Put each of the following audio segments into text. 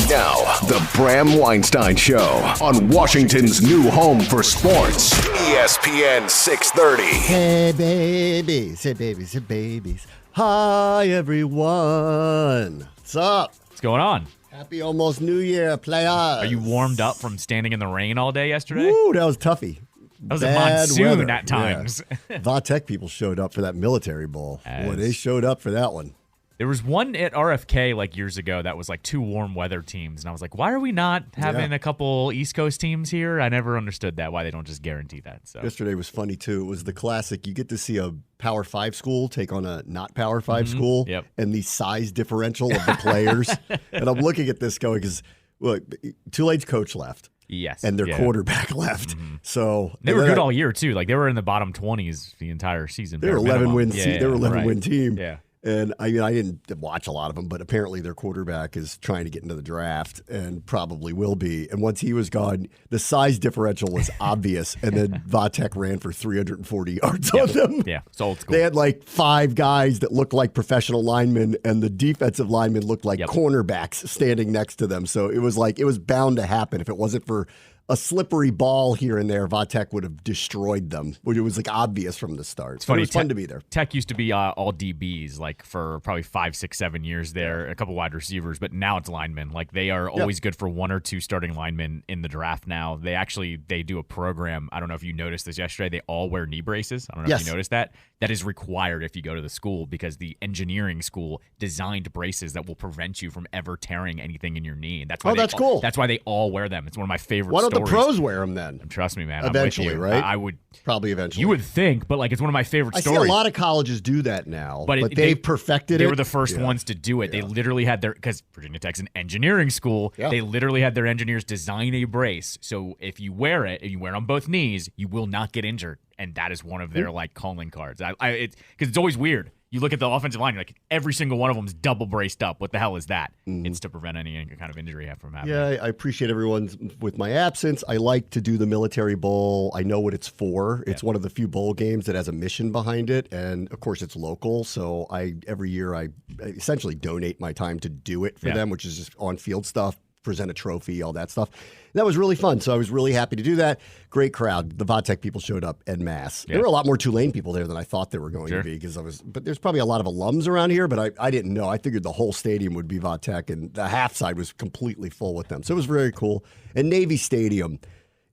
Now, the Bram Weinstein Show on Washington's new home for sports, ESPN 630. Hey, babies. Hey, babies. Hey, babies. Hi, everyone. What's up? What's going on? Happy almost New Year, players. Are you warmed up from standing in the rain all day yesterday? Woo, that was toughy. That was Bad a monsoon weather. at times. Yeah. Vatech people showed up for that military bowl. Boy, they showed up for that one. There was one at RFK like years ago that was like two warm weather teams, and I was like, why are we not having a couple East Coast teams here? I never understood that, why they don't just guarantee that. So yesterday was funny, too. It was the classic. You get to see a Power 5 school take on a not Power 5 school, and the size differential of the players. And I'm looking at this going, because, look, Tulane's coach left. Yes. And their quarterback left. So they were good all year, too. Like, they were in the bottom 20s the entire season. They were 11-win They were 11-win team. Yeah. And I mean, I didn't watch a lot of them, but apparently their quarterback is trying to get into the draft and probably will be. And once he was gone, the size differential was obvious. And then Vatech ran for 340 yards on them. Yeah, it's old school. They had like 5 guys that looked like professional linemen, and the defensive linemen looked like cornerbacks standing next to them. So it was like, it was bound to happen. If it wasn't for a slippery ball here and there, Vatech would have destroyed them, which it was like obvious from the start. It's funny. It was fun to be there. Tech used to be all DBs, like for probably 5, 6, 7 years there, a couple wide receivers, but now it's linemen. Like they are always good for 1 or 2 starting linemen in the draft now. They do a program. I don't know if you noticed this yesterday. They all wear knee braces. I don't know if you noticed that. That is required if you go to the school because the engineering school designed braces that will prevent you from ever tearing anything in your knee. And that's why that's cool. That's why they all wear them. It's one of my favorite Why don't stories. the pros wear them then? Trust me, man. Eventually, I'm with you. right? I would probably eventually. You would think, but like it's one of my favorite I stories. see a lot of colleges do that now, but they perfected it. They were the first ones to do it. They literally had because Virginia Tech's an engineering school. Yeah. They literally had their engineers design a brace. So if you wear it and you wear it on both knees, you will not get injured. And that is one of their like calling cards. Because it's always weird. You look at the offensive line, you're like every single one of them is double braced up. What the hell is that? It's to prevent any kind of injury from happening. Yeah, I appreciate everyone's with my absence. I like to do the Military Bowl. I know what it's for. It's one of the few bowl games that has a mission behind it, and of course it's local. So every year I essentially donate my time to do it for them, which is just on field stuff. Present a trophy, all that stuff. That was really fun. So I was really happy to do that. Great crowd. The Vatech people showed up en masse. There were a lot more Tulane people there than I thought there were going to be but there's probably a lot of alums around here, but I didn't know. I figured the whole stadium would be Vatech, and the half side was completely full with them. So it was very cool. And Navy Stadium,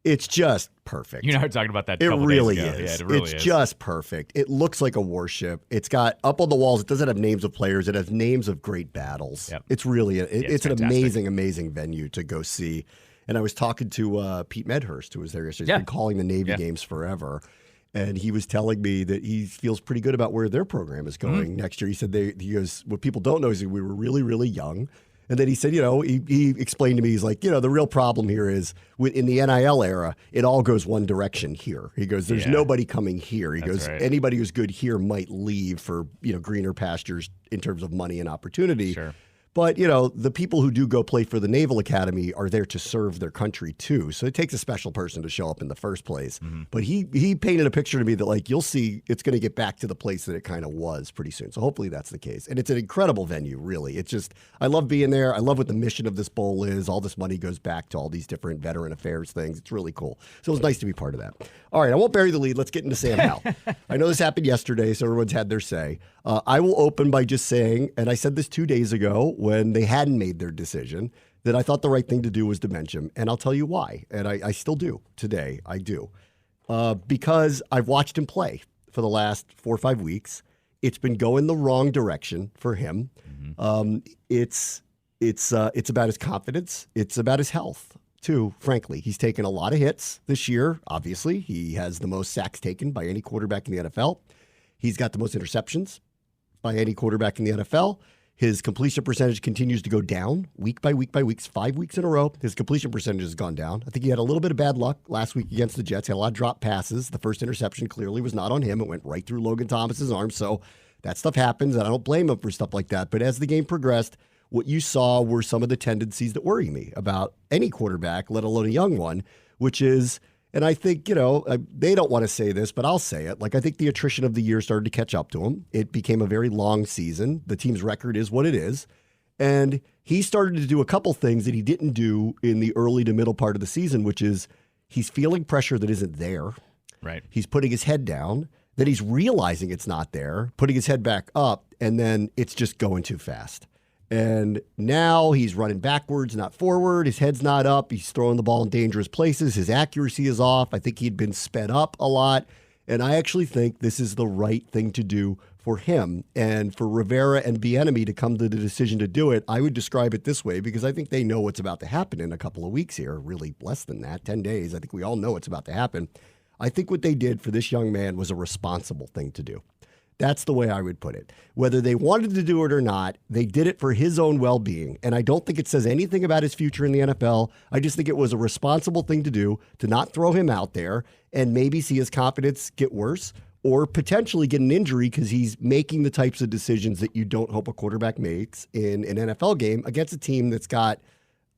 it's just perfect. You know, we're talking about that a couple really days ago. is. Yeah, it really it's just perfect. It looks like a warship. It's got up on the walls. It doesn't have names of players. It has names of great battles. Yep. It's really it's an amazing, amazing venue to go see. And I was talking to Pete Medhurst, who was there yesterday. He's been calling the Navy games forever. And he was telling me that he feels pretty good about where their program is going next year. He said he goes, what people don't know is we were really, really young. And then he said, he explained to me, he's like, the real problem here is in the NIL era, it all goes one direction here. He goes, there's nobody coming here. He goes, anybody who's good here might leave for, greener pastures in terms of money and opportunity. Sure. But, the people who do go play for the Naval Academy are there to serve their country, too. So it takes a special person to show up in the first place. But he painted a picture to me that, like, you'll see it's going to get back to the place that it kind of was pretty soon. So hopefully that's the case. And it's an incredible venue, really. It's just, I love being there. I love what the mission of this bowl is. All this money goes back to all these different veteran affairs things. It's really cool. So it was nice to be part of that. All right, I won't bury the lead. Let's get into Sam Howell. I know this happened yesterday, so everyone's had their say. I will open by just saying, and I said this 2 days ago when they hadn't made their decision, that I thought the right thing to do was to bench him. And I'll tell you why. And I still do today. I do. Because I've watched him play for the last 4 or 5 weeks. It's been going the wrong direction for him. It's about his confidence. It's about his health, too, frankly. He's taken a lot of hits this year, obviously. He has the most sacks taken by any quarterback in the NFL. He's got the most interceptions by any quarterback in the NFL. His completion percentage continues to go down week by week by week. 5 weeks in a row, his completion percentage has gone down. I think he had a little bit of bad luck last week against the Jets. He had a lot of drop passes. The first interception clearly was not on him. It went right through Logan Thomas's arm. So that stuff happens, and I don't blame him for stuff like that. But as the game progressed, what you saw were some of the tendencies that worry me about any quarterback, let alone a young one, which is, and I think, they don't want to say this, but I'll say it. Like, I think the attrition of the year started to catch up to him. It became a very long season. The team's record is what it is. And he started to do a couple things that he didn't do in the early to middle part of the season, which is he's feeling pressure that isn't there. Right. He's putting his head down, then he's realizing it's not there, putting his head back up, and then it's just going too fast. And now he's running backwards, not forward. His head's not up. He's throwing the ball in dangerous places. His accuracy is off. I think he'd been sped up a lot. And I actually think this is the right thing to do for him. And for Rivera and Bieniemy to come to the decision to do it, I would describe it this way, because I think they know what's about to happen in a couple of weeks here, really less than that, 10 days. I think we all know what's about to happen. I think what they did for this young man was a responsible thing to do. That's the way I would put it. Whether they wanted to do it or not, they did it for his own well-being. And I don't think it says anything about his future in the NFL. I just think it was a responsible thing to do, to not throw him out there and maybe see his confidence get worse or potentially get an injury because he's making the types of decisions that you don't hope a quarterback makes in an NFL game against a team that's got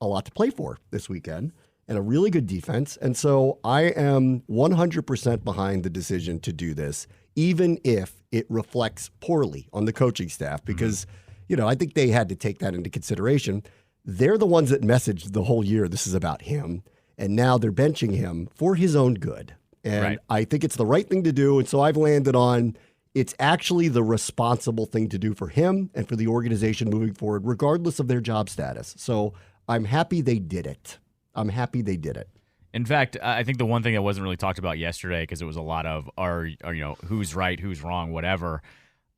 a lot to play for this weekend and a really good defense. And so I am 100% behind the decision to do this, even if it reflects poorly on the coaching staff, because, I think they had to take that into consideration. They're the ones that messaged the whole year this is about him, and now they're benching him for his own good. And Right. I think it's the right thing to do, and so I've landed on it's actually the responsible thing to do for him and for the organization moving forward, regardless of their job status. So I'm happy they did it. In fact, I think the one thing that wasn't really talked about yesterday, because it was a lot of who's right, who's wrong, whatever.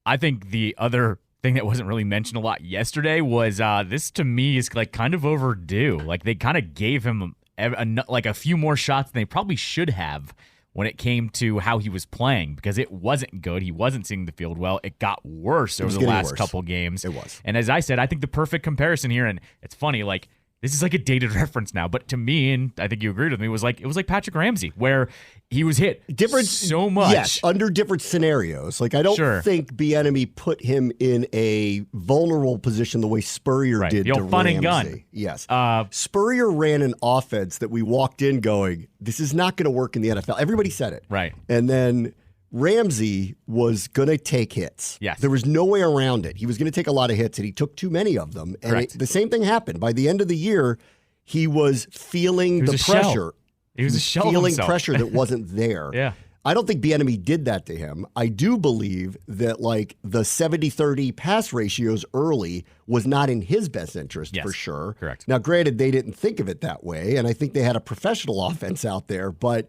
I think the other thing that wasn't really mentioned a lot yesterday was this to me is like kind of overdue. Like they kind of gave him a few more shots than they probably should have when it came to how he was playing, because it wasn't good. He wasn't seeing the field well. It got worse over the last couple games. It was. And as I said, I think the perfect comparison here, and it's funny, like, this is like a dated reference now, but to me, and I think you agreed with me, it was like Patrick Ramsey, where he was hit so much. Yes, under different scenarios. Like I don't think Bieniemy put him in a vulnerable position the way Spurrier did to fun Ramsey. and gun. Yes. Spurrier ran an offense that we walked in going, this is not going to work in the NFL. Everybody said it. Right. And then Ramsey was going to take hits. Yes. There was no way around it. He was going to take a lot of hits, and he took too many of them. And the same thing happened. By the end of the year, he was feeling the pressure. He was a shell of feeling himself. pressure that wasn't there. Yeah. I don't think Bieniemy did that to him. I do believe that like the 70-30 pass ratios early was not in his best interest for sure. Correct. Now, granted, they didn't think of it that way, and I think they had a professional offense out there, but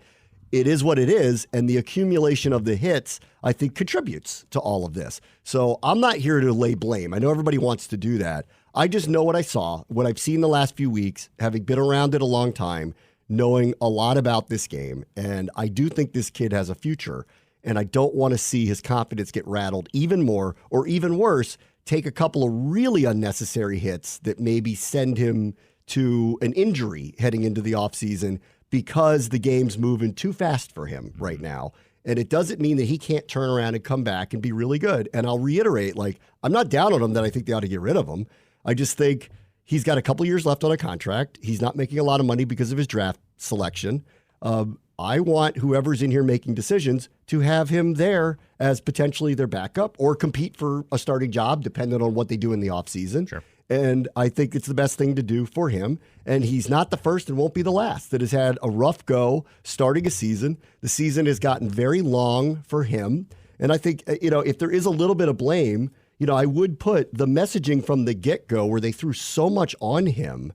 it is what it is, and the accumulation of the hits, I think, contributes to all of this. So I'm not here to lay blame. I know everybody wants to do that. I just know what I saw, what I've seen the last few weeks, having been around it a long time, knowing a lot about this game, and I do think this kid has a future, and I don't want to see his confidence get rattled even more, or even worse, take a couple of really unnecessary hits that maybe send him to an injury heading into the offseason, because the game's moving too fast for him right now. And it doesn't mean that he can't turn around and come back and be really good. And I'll reiterate, like, I'm not down on him that I think they ought to get rid of him. I just think he's got a couple years left on a contract. He's not making a lot of money because of his draft selection. I want whoever's in here making decisions to have him there as potentially their backup or compete for a starting job, depending on what they do in the offseason. Sure. And I think it's the best thing to do for him. And he's not the first and won't be the last that has had a rough go starting a season. The season has gotten very long for him. And I think, if there is a little bit of blame, I would put the messaging from the get-go where they threw so much on him.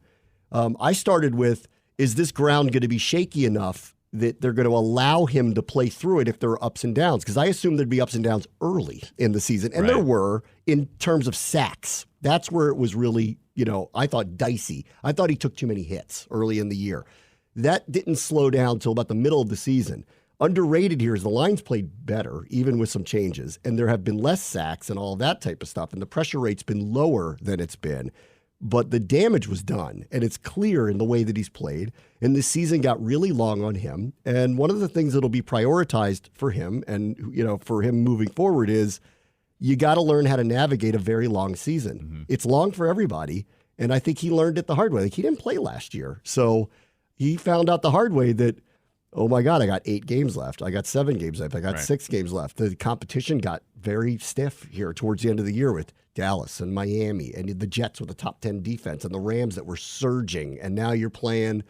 I started with, is this ground going to be shaky enough that they're going to allow him to play through it if there are ups and downs? Because I assumed there'd be ups and downs early in the season. And there were, in terms of sacks. That's where it was really, I thought dicey. I thought he took too many hits early in the year. That didn't slow down until about the middle of the season. Underrated here is the line's played better, even with some changes. And there have been less sacks and all of that type of stuff. And the pressure rate's been lower than it's been. But the damage was done, and it's clear in the way that he's played. And this season got really long on him. And one of the things that'll be prioritized for him and, for him moving forward is you got to learn how to navigate a very long season. Mm-hmm. It's long for everybody. And I think he learned it the hard way. Like, he didn't play last year. So he found out the hard way that, oh my God, I got 8 games left. I got 7 games left. I got 6 games left. The competition got very stiff here towards the end of the year with Dallas and Miami and the Jets with a top 10 defense and the Rams that were surging. And now you're playing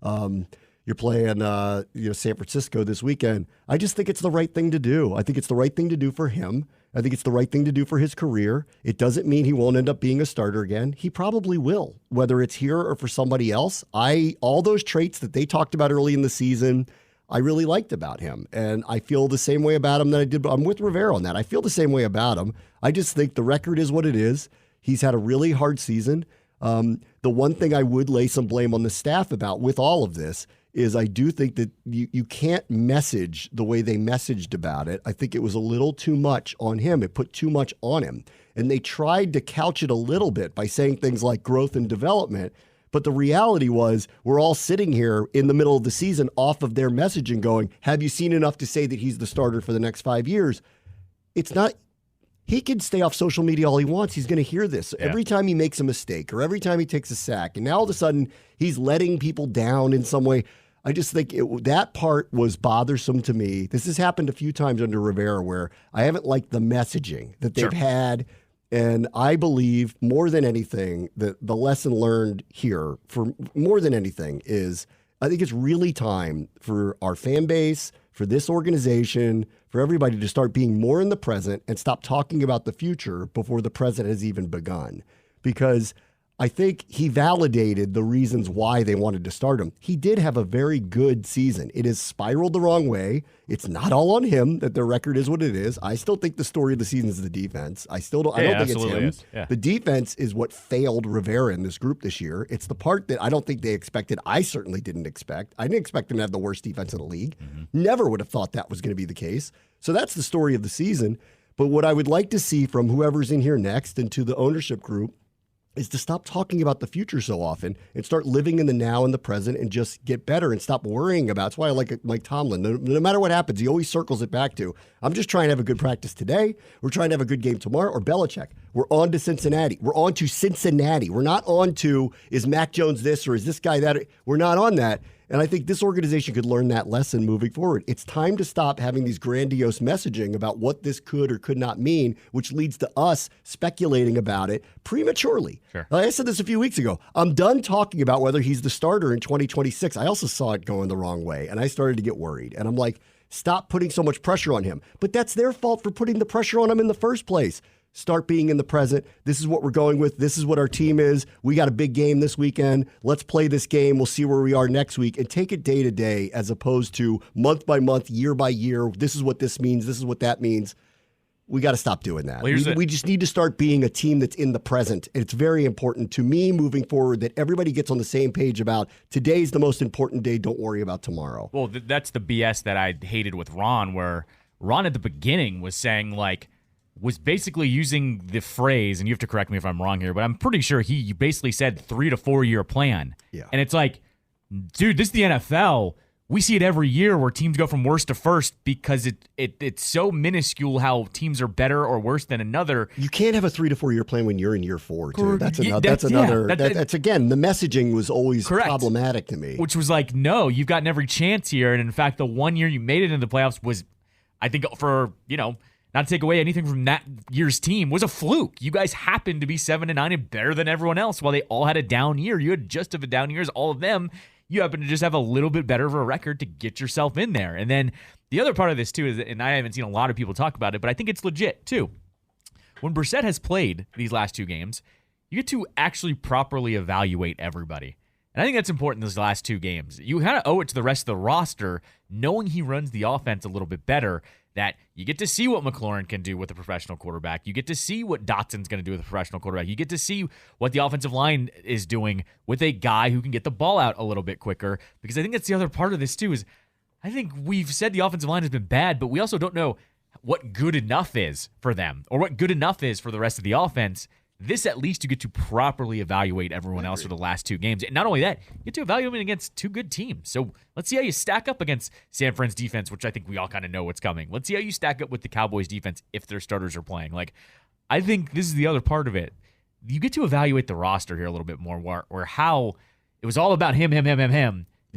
San Francisco this weekend. I just think it's the right thing to do. I think it's the right thing to do for him. I think it's the right thing to do for his career. It doesn't mean he won't end up being a starter again. He probably will, whether it's here or for somebody else. All those traits that they talked about early in the season, I really liked about him. And I feel the same way about him that I did. I'm with Rivera on that. I feel the same way about him. I just think the record is what it is. He's had a really hard season. The one thing I would lay some blame on the staff about with all of this is I do think that you can't message the way they messaged about it. I think it was a little too much on him. It put too much on him. And they tried to couch it a little bit by saying things like growth and development. But the reality was we're all sitting here in the middle of the season off of their messaging going, have you seen enough to say that he's the starter for the next 5 years? It's not. He can stay off social media all he wants. He's going to hear this every time he makes a mistake or every time he takes a sack. And now all of a sudden he's letting people down in some way. I just think that part was bothersome to me. This has happened a few times under Rivera where I haven't liked the messaging that they've had. And I believe more than anything that the lesson learned here for more than anything is I think it's really time for our fan base, for this organization, for everybody to start being more in the present and stop talking about the future before the present has even begun. Because I think he validated the reasons why they wanted to start him. He did have a very good season. It has spiraled the wrong way. It's not all on him that their record is what it is. I still think the story of the season is the defense. I don't think it's him. Yeah. The defense is what failed Rivera in this group this year. It's the part that I don't think they expected. I certainly didn't expect. I didn't expect them to have the worst defense in the league. Never would have thought that was going to be the case. So that's the story of the season. But what I would like to see from whoever's in here next and to the ownership group is to stop talking about the future so often and start living in the now and the present and just get better and stop worrying about. That's why I like Mike Tomlin. No matter what happens, he always circles it back to, I'm just trying to have a good practice today. We're trying to have a good game tomorrow. Or Belichick, we're on to Cincinnati. We're on to Cincinnati. We're not on to, is Mac Jones this or is this guy that? We're not on that. And I think this organization could learn that lesson moving forward. It's time to stop having these grandiose messaging about what this could or could not mean, which leads to us speculating about it prematurely. Sure. I said this a few weeks ago. I'm done talking about whether he's the starter in 2026. I also saw it going the wrong way, and I started to get worried. And I'm like, stop putting so much pressure on him. But that's their fault for putting the pressure on him in the first place. Start being in the present. This is what we're going with. This is what our team is. We got a big game this weekend. Let's play this game. We'll see where we are next week and take it day to day as opposed to month by month, year by year. This is what this means. This is what that means. We got to stop doing that. Well, we just need to start being a team that's in the present. It's very important to me moving forward that everybody gets on the same page about today's the most important day. Don't worry about tomorrow. Well, that's the BS that I hated with Ron, where Ron at the beginning was saying was basically using the phrase, and you have to correct me if I'm wrong here, but I'm pretty sure he basically said 3 to 4 year plan. Yeah. And it's like, dude, this is the NFL. We see it every year where teams go from worst to first because it's so minuscule how teams are better or worse than another. You can't have a 3 to 4 year plan when you're in year 4, too. That's again, the messaging was always problematic to me. Which was like, no, you've gotten every chance here. And in fact, the 1 year you made it into the playoffs was, I think, for, not to take away anything from that year's team, was a fluke. You guys happened to be 7-9 and better than everyone else while they all had a down year. You had just as down years, all of them. You happen to just have a little bit better of a record to get yourself in there. And then the other part of this, too, is, and I haven't seen a lot of people talk about it, but I think it's legit, too. When Brissett has played these last 2 games, you get to actually properly evaluate everybody. And I think that's important in those last 2 games. You kind of owe it to the rest of the roster, knowing he runs the offense a little bit better, that you get to see what McLaurin can do with a professional quarterback. You get to see what Dotson's going to do with a professional quarterback. You get to see what the offensive line is doing with a guy who can get the ball out a little bit quicker. Because I think that's the other part of this, too, is I think we've said the offensive line has been bad, but we also don't know what good enough is for them or what good enough is for the rest of the offense. This, at least, you get to properly evaluate everyone else for the last 2 games. And not only that, you get to evaluate them against 2 good teams. So let's see how you stack up against San Fran's defense, which I think we all kind of know what's coming. Let's see how you stack up with the Cowboys defense if their starters are playing. I think this is the other part of it. You get to evaluate the roster here a little bit more, where how it was all about him.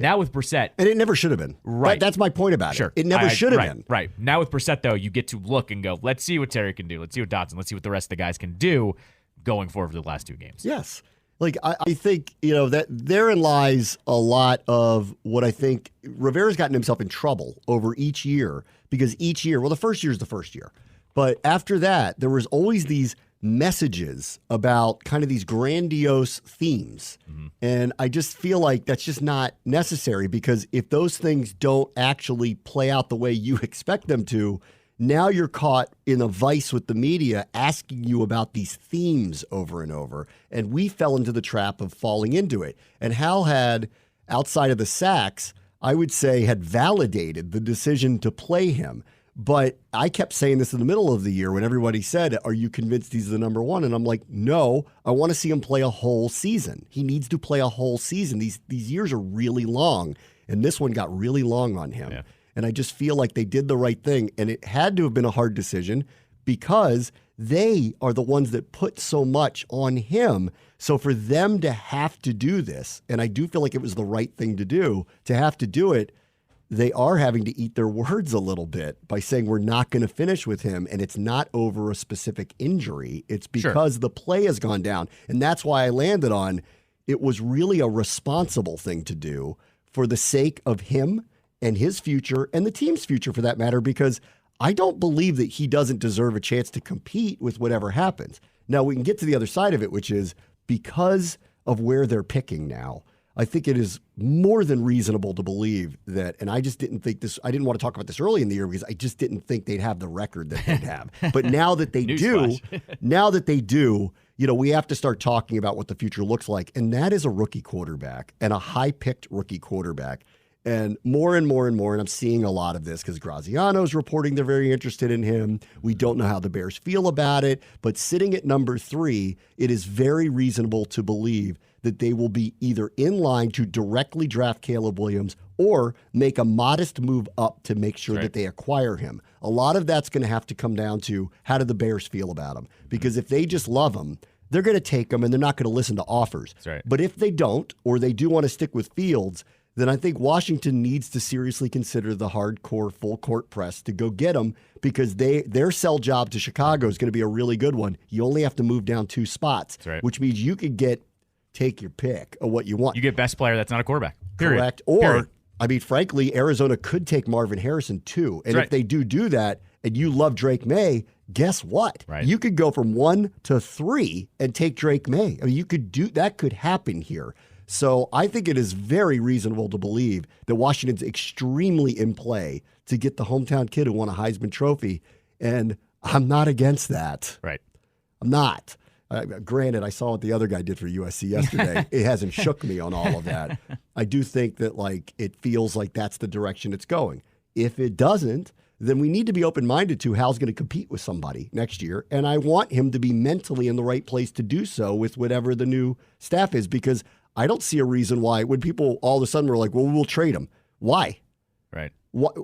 Now with Brissett. And it never should have been. Right. That's my point about Sure. it. It never should have right, been. Right. Now with Brissett, though, you get to look and go, let's see what Terry can do. Let's see what Dotson. Let's see what the rest of the guys can do going forward for the last 2 games. Yes. Like, I think, that therein lies a lot of what I think Rivera's gotten himself in trouble over each year, because each year, the first year is the first year. But after that, there was always these messages about kind of these grandiose themes. Mm-hmm. And I just feel like that's just not necessary, because if those things don't actually play out the way you expect them to, now you're caught in a vice with the media asking you about these themes over and over. And we fell into the trap of falling into it. And Hal had, outside of the sacks, I would say had validated the decision to play him. But I kept saying this in the middle of the year when everybody said, are you convinced he's the number one? And I'm like, no, I want to see him play a whole season. He needs to play a whole season. These years are really long, and this one got really long on him. Yeah. And I just feel like they did the right thing, and it had to have been a hard decision because they are the ones that put so much on him. So for them to have to do this, and I do feel like it was the right thing to do, to have to do it, they are having to eat their words a little bit by saying we're not going to finish with him, and it's not over a specific injury. It's because the play has gone down. And that's why I landed on it was really a responsible thing to do for the sake of him and his future and the team's future, for that matter, because I don't believe that he doesn't deserve a chance to compete with whatever happens. Now, we can get to the other side of it, which is because of where they're picking now, I think it is more than reasonable to believe that, and I just didn't think this, I didn't want to talk about this early in the year because I just didn't think they'd have the record that they'd have. But now that they do, we have to start talking about what the future looks like. And that is a rookie quarterback, and a high-picked rookie quarterback. And more and more and more, and I'm seeing a lot of this because Graziano's reporting they're very interested in him. We don't know how the Bears feel about it, but sitting at number 3, it is very reasonable to believe that they will be either in line to directly draft Caleb Williams or make a modest move up to make sure that they acquire him. A lot of that's going to have to come down to how do the Bears feel about him? Because if they just love him, they're going to take him and they're not going to listen to offers. But if they don't, or they do want to stick with Fields, then I think Washington needs to seriously consider the hardcore full court press to go get them, because their sell job to Chicago is going to be a really good one. You only have to move down 2 spots, which means you could take your pick of what you want. You get best player that's not a quarterback. Period. Correct. Or, I mean, frankly, Arizona could take Marvin Harrison too. And if they do that, and you love Drake May, guess what? You could go from 1 to 3 and take Drake May. I mean, that could happen here. So I think it is very reasonable to believe that Washington's extremely in play to get the hometown kid who won a Heisman Trophy. And I'm not against that. I'm not. Granted, I saw what the other guy did for USC yesterday. It hasn't shook me on all of that. I do think that it feels like that's the direction it's going. If it doesn't, then we need to be open-minded to how's going to compete with somebody next year. And I want him to be mentally in the right place to do so with whatever the new staff is, because I don't see a reason why when people all of a sudden were like, well, we'll trade him. Why? What?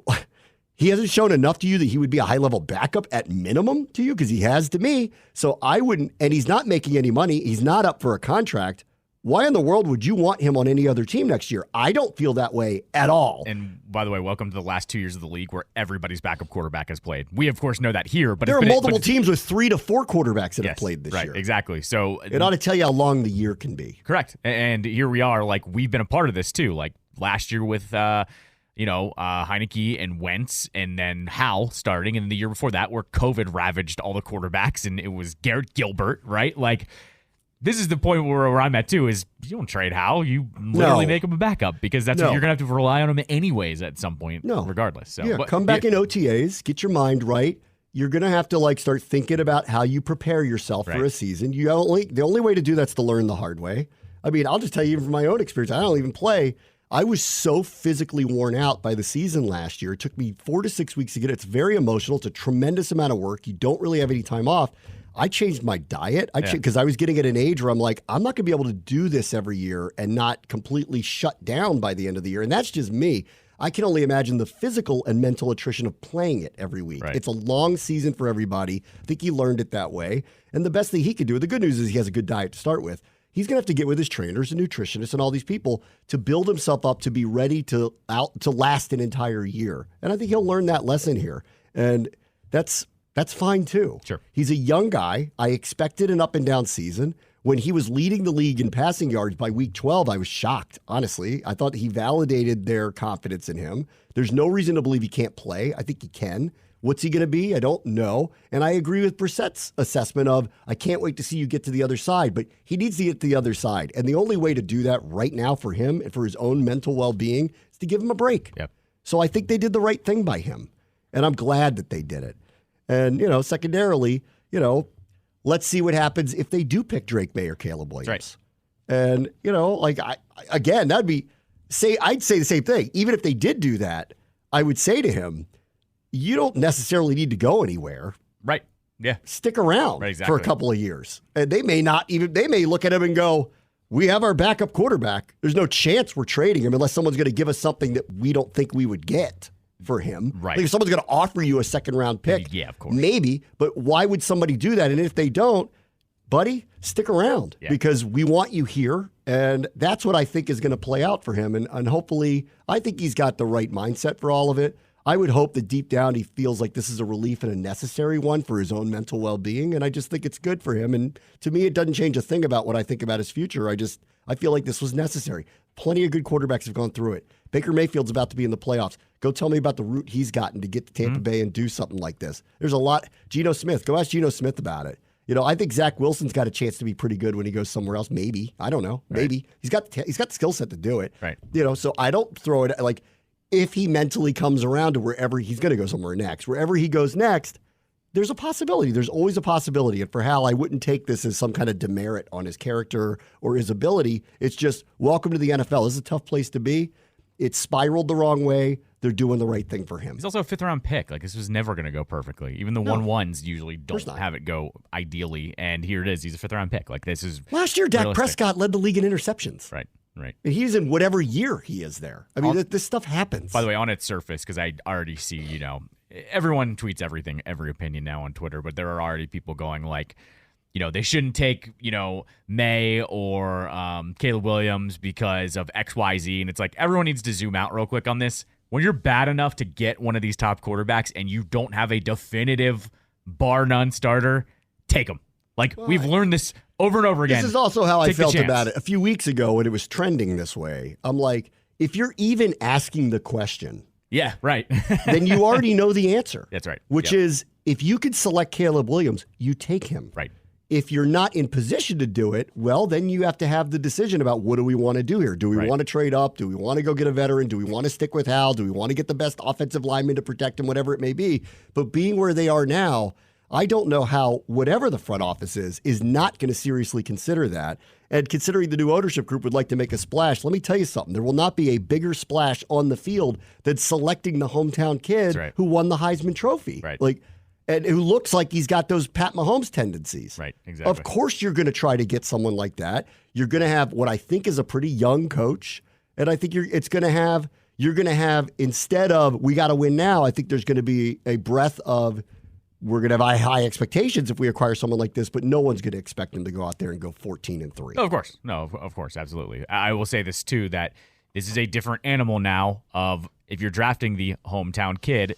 He hasn't shown enough to you that he would be a high-level backup at minimum to you, because he has to me. So I wouldn't, and he's not making any money. He's not up for a contract. Why in the world would you want him on any other team next year? I don't feel that way at all. And by the way, welcome to the last 2 years of the league where everybody's backup quarterback has played. We, of course, know that here. But there are multiple teams with 3 to 4 quarterbacks that have played this year. Exactly. So it ought to tell you how long the year can be. Correct. And here we are, we've been a part of this too. Like last year with Heineke and Wentz, and then Howell starting, and the year before that where COVID ravaged all the quarterbacks, and it was Garrett Gilbert, right? This is the point where I'm at too, is you don't trade Howell. You literally make him a backup, because that's what you're going to have to rely on him anyways at some point, regardless. So, come back in OTAs, get your mind right. You're going to have to start thinking about how you prepare yourself for a season. The only way to do that's to learn the hard way. I mean, I'll just tell you even from my own experience, I don't even play. I was so physically worn out by the season last year. It took me 4 to 6 weeks to get it. It's very emotional. It's a tremendous amount of work. You don't really have any time off. I changed my diet because I was getting at an age where I'm like, I'm not going to be able to do this every year and not completely shut down by the end of the year. And that's just me. I can only imagine the physical and mental attrition of playing it every week. It's a long season for everybody. I think he learned it that way. And the best thing he could do, the good news is he has a good diet to start with. he's going to have to get with his trainers and nutritionists and all these people to build himself up to be ready to last an entire year. And I think he'll learn that lesson here. And that's fine too. Sure. He's a young guy. I expected an up and down season. When he was leading the league in passing yards by week 12, I was shocked, honestly. I thought he validated their confidence in him. There's no reason to believe he can't play. I think he can. What's he going to be? I don't know. And I agree with Brissett's assessment of, I can't wait to see you get to the other side, but he needs to get to the other side. And the only way to do that right now for him and for his own mental well-being is to give him a break. Yep. So I think they did the right thing by him. And I'm glad that they did it. And, secondarily, let's see what happens if they do pick Drake May or Caleb Williams. Right. And, I'd say the same thing. Even if they did do that, I would say to him, you don't necessarily need to go anywhere. Right. Yeah. Stick around for a couple of years. And they may look at him and go, we have our backup quarterback. There's no chance we're trading him unless someone's going to give us something that we don't think we would get for him. Right. Like if someone's going to offer you a second-round pick, yeah, of course. Maybe, but why would somebody do that? And if they don't, buddy, stick around because we want you here. And that's what I think is going to play out for him. And hopefully, I think he's got the right mindset for all of it. I would hope that deep down he feels like this is a relief and a necessary one for his own mental well-being. And I just think it's good for him. And to me, it doesn't change a thing about what I think about his future. I feel like this was necessary. Plenty of good quarterbacks have gone through it. Baker Mayfield's about to be in the playoffs. Go tell me about the route he's gotten to get to Tampa Bay and do something like this. There's a lot. Geno Smith, go ask Geno Smith about it. I think Zach Wilson's got a chance to be pretty good when he goes somewhere else. Maybe. I don't know. Right. Maybe. He's got the skill set to do it. Right. So I don't throw it like if he mentally comes around to wherever he's going to go somewhere next. Wherever he goes next, there's a possibility. There's always a possibility. And for Hal, I wouldn't take this as some kind of demerit on his character or his ability. It's just, welcome to the NFL. This is a tough place to be. It spiraled the wrong way. They're doing the right thing for him. He's also a fifth-round pick. Like, this was never going to go perfectly. Even the 1-1s usually don't have it go ideally. And here it is. He's a fifth-round pick. Like, this is last year, Dak Prescott led the league in interceptions. Right. And he's in whatever year he is there. I mean, this stuff happens. By the way, on its surface, because I already see, everyone tweets everything, every opinion now on Twitter, but there are already people going like, they shouldn't take, May or Caleb Williams because of XYZ. And it's like, everyone needs to zoom out real quick on this. When you're bad enough to get one of these top quarterbacks and you don't have a definitive bar none starter, take them. Like, we've learned this over and over again. This is also how I felt about it a few weeks ago when it was trending this way. I'm like, if you're even asking the question, yeah, right, then you already know the answer. That's right. Which is, if you could select Caleb Williams, you take him. Right. If you're not in position to do it, well, then you have to have the decision about what do we want to do here? Do we want to trade up? Do we want to go get a veteran? Do we want to stick with Hal? Do we want to get the best offensive lineman to protect him, whatever it may be? But being where they are now, I don't know how whatever the front office is not going to seriously consider that. And considering the new ownership group would like to make a splash, let me tell you something. There will not be a bigger splash on the field than selecting the hometown kid who won the Heisman Trophy. Right. And who looks like he's got those Pat Mahomes tendencies. Right, exactly. Of course you're going to try to get someone like that. You're going to have what I think is a pretty young coach. And I think you're going to have, instead of we got to win now, I think there's going to be a breath of we're going to have high expectations if we acquire someone like this, but no one's going to expect him to go out there and go 14-3. Oh, of course. No, of course, absolutely. I will say this too, that this is a different animal now of if you're drafting the hometown kid,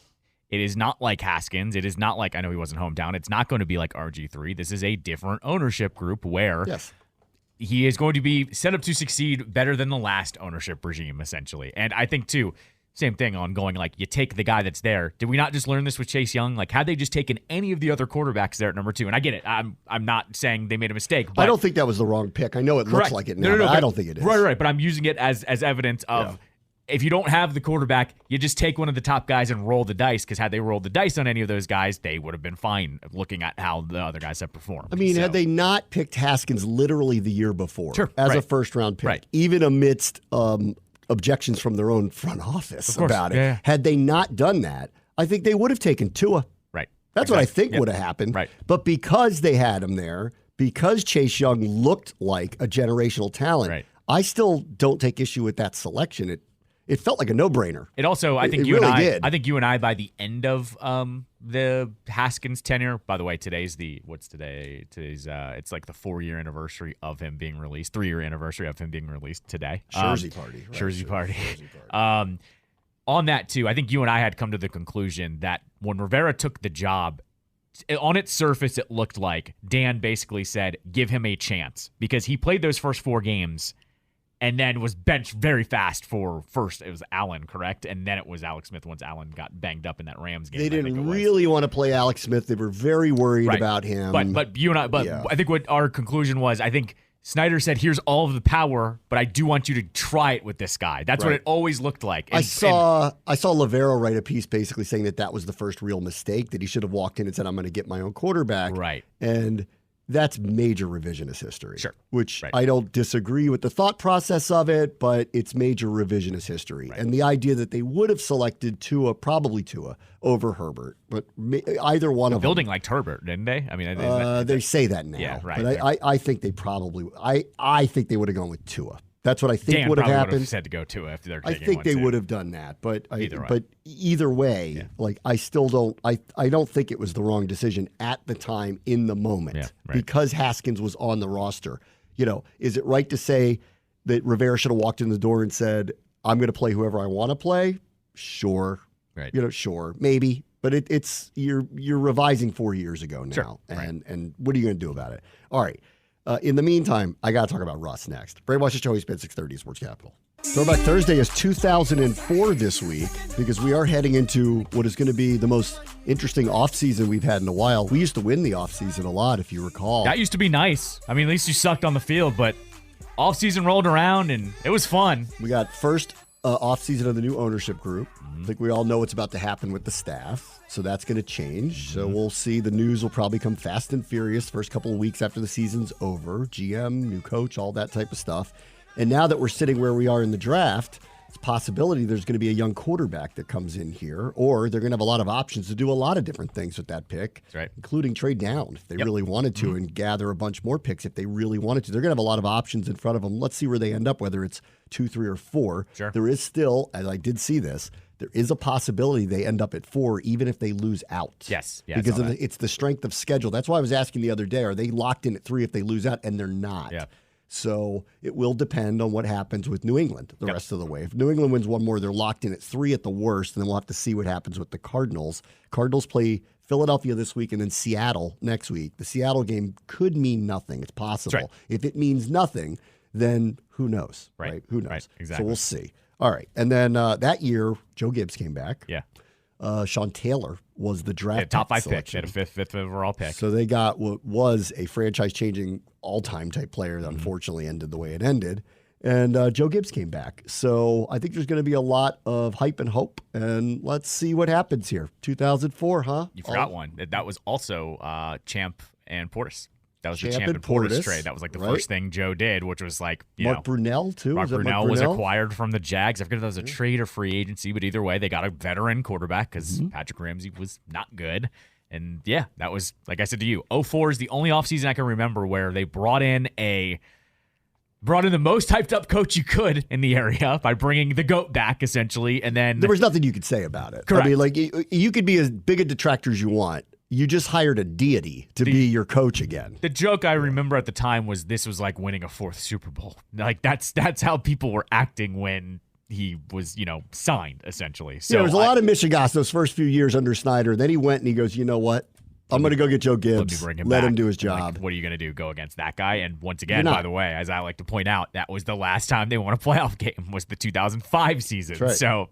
it is not like Haskins. It is not like, I know he wasn't hometown. It's not going to be like RG3. This is a different ownership group where he is going to be set up to succeed better than the last ownership regime, essentially. And I think, too, same thing on going like, you take the guy that's there. Did we not just learn this with Chase Young? Like, had they just taken any of the other quarterbacks there at number 2? And I get it. I'm not saying they made a mistake. But I don't think that was the wrong pick. I know it looks like it now, but I don't think it is. Right. But I'm using it as evidence of if you don't have the quarterback, you just take one of the top guys and roll the dice, because had they rolled the dice on any of those guys, they would have been fine looking at how the other guys have performed. I mean, had they not picked Haskins literally the year before as a first-round pick, even amidst objections from their own front office about it, had they not done that, I think they would have taken Tua. Right. That's what I think would have happened. Right. But because they had him there, because Chase Young looked like a generational talent, I still don't take issue with that selection. It felt like a no-brainer. It also, I think you and I by the end of the Haskins tenure. By the way, today's it's like the 4-year anniversary of him being released, 3-year anniversary of him being released today. Jersey party. Right? Jersey party. On that too, I think you and I had come to the conclusion that when Rivera took the job, on its surface, it looked like Dan basically said, give him a chance, because he played those first 4 games and then was benched very fast for first. It was Allen, correct? And then it was Alex Smith once Allen got banged up in that Rams game. They didn't really want to play Alex Smith. They were very worried about him. But you and I, I think what our conclusion was, I think Snyder said, here's all of the power, but I do want you to try it with this guy. That's what it always looked like. I saw Lavero write a piece basically saying that was the first real mistake, that he should have walked in and said, I'm going to get my own quarterback. Right. And that's major revisionist history. Sure. Which I don't disagree with the thought process of it, but it's major revisionist history. Right. And the idea that they would have selected probably Tua, over Herbert, but either one of them. Building liked Herbert, didn't they? I mean, they say that now. Yeah, right. But I think they probably, I think they would have gone with Tua. That's what I think Dan would have happened. Would have said to go Tua if they're taking I think they would have done that, but either way, I still don't. I don't think it was the wrong decision at the time in the moment because Haskins was on the roster. Is it right to say that Rivera should have walked in the door and said, "I'm going to play whoever I want to play"? Sure, right. Sure, maybe, but it's you're revising 4 years ago now, sure. and what are you going to do about it? All right. In the meantime, I got to talk about Russ next. Brainwash the Show, ESPN 630 Sports Capital. Throwback Thursday is 2004 this week because we are heading into what is going to be the most interesting offseason we've had in a while. We used to win the offseason a lot, if you recall. That used to be nice. I mean, at least you sucked on the field, but offseason rolled around and it was fun. We got first offseason of the new ownership group. I think we all know what's about to happen with the staff, so that's going to change. So we'll see. The news will probably come fast and furious first couple of weeks after the season's over. GM, new coach, all that type of stuff. And now that we're sitting where we are in the draft, it's a possibility there's going to be a young quarterback that comes in here, or they're going to have a lot of options to do a lot of different things with that pick, including trade down if they really wanted to and gather a bunch more picks if they really wanted to. They're going to have a lot of options in front of them. Let's see where they end up, whether it's 2, 3, or 4. Sure. There is still, and I did see this, there is a possibility they end up at 4 even if they lose out. Yes. Because it's the strength of schedule. That's why I was asking the other day, are they locked in at 3 if they lose out? And they're not. Yeah. So it will depend on what happens with New England the rest of the way. If New England wins one more, they're locked in at 3 at the worst, and then we'll have to see what happens with the Cardinals. Cardinals play Philadelphia this week and then Seattle next week. The Seattle game could mean nothing. It's possible. Right. If it means nothing, then who knows? Right? Who knows? Right. Exactly. So we'll see. All right. And then that year, Joe Gibbs came back. Yeah. Sean Taylor was the draft top 5 selection. pick. They had a fifth overall pick. So they got what was a franchise-changing all-time type player that unfortunately ended the way it ended. And Joe Gibbs came back. So I think there's going to be a lot of hype and hope. And let's see what happens here. 2004, huh? You forgot one. That was also Champ and Portis. That was the Champ and Portis trade. That was like the first thing Joe did, which was like, Mark Brunell, too. Mark Brunell was acquired from the Jags. I forget if that was a trade or free agency, but either way, they got a veteran quarterback because Patrick Ramsey was not good. And yeah, that was, like I said to you, 2004 is the only offseason I can remember where they brought in the most hyped up coach you could in the area by bringing the GOAT back, essentially. And then there was nothing you could say about it. Correct. I mean, like, you could be as big a detractor as you want. You just hired a deity to be your coach again. The joke I remember at the time was this was like winning a 4th Super Bowl. Like that's how people were acting when he was, signed, essentially. So there was a lot of Michigas those first few years under Snyder. Then he went and he goes, you know what? I'm going to go get Joe Gibbs. Let him do his job. Like, what are you going to do? Go against that guy? And once again, by the way, as I like to point out, that was the last time they won a playoff game was the 2005 season. That's right. So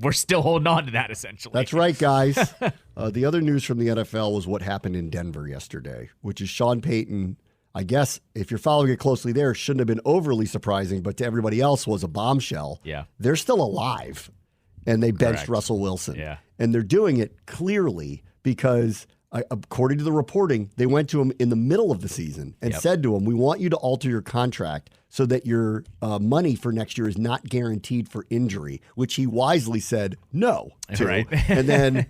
we're still holding on to that, essentially. That's right, guys. The other news from the NFL was what happened in Denver yesterday, which is Sean Payton, I guess, if you're following it closely there, shouldn't have been overly surprising, but to everybody else was a bombshell. Yeah. They're still alive, and they benched Russell Wilson. Yeah. And they're doing it clearly because, according to the reporting, they went to him in the middle of the season and said to him, we want you to alter your contract so that your money for next year is not guaranteed for injury, which he wisely said no to. Right. And then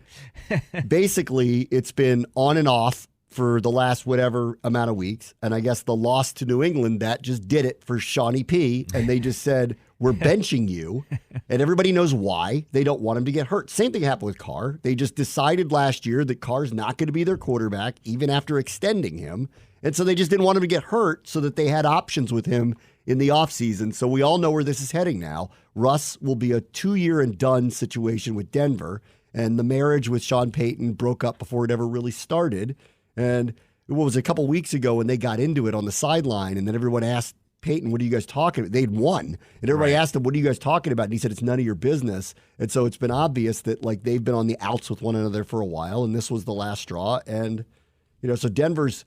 basically it's been on and off for the last whatever amount of weeks. And I guess the loss to New England, that just did it for Shawnee P. And they just said, We're benching you. And everybody knows why. They don't want him to get hurt. Same thing happened with Carr. They just decided last year that Carr's not going to be their quarterback, even after extending him. And so they just didn't want him to get hurt so that they had options with him in the offseason. So we all know where this is heading now. Russ will be a 2-year and done situation with Denver. And the marriage with Sean Payton broke up before it ever really started. And it was a couple weeks ago when they got into it on the sideline, and then everyone asked Payton, what are you guys talking about? They'd won. And everybody asked him, what are you guys talking about? And he said, it's none of your business. And so it's been obvious that like they've been on the outs with one another for a while, and this was the last straw. And, so Denver's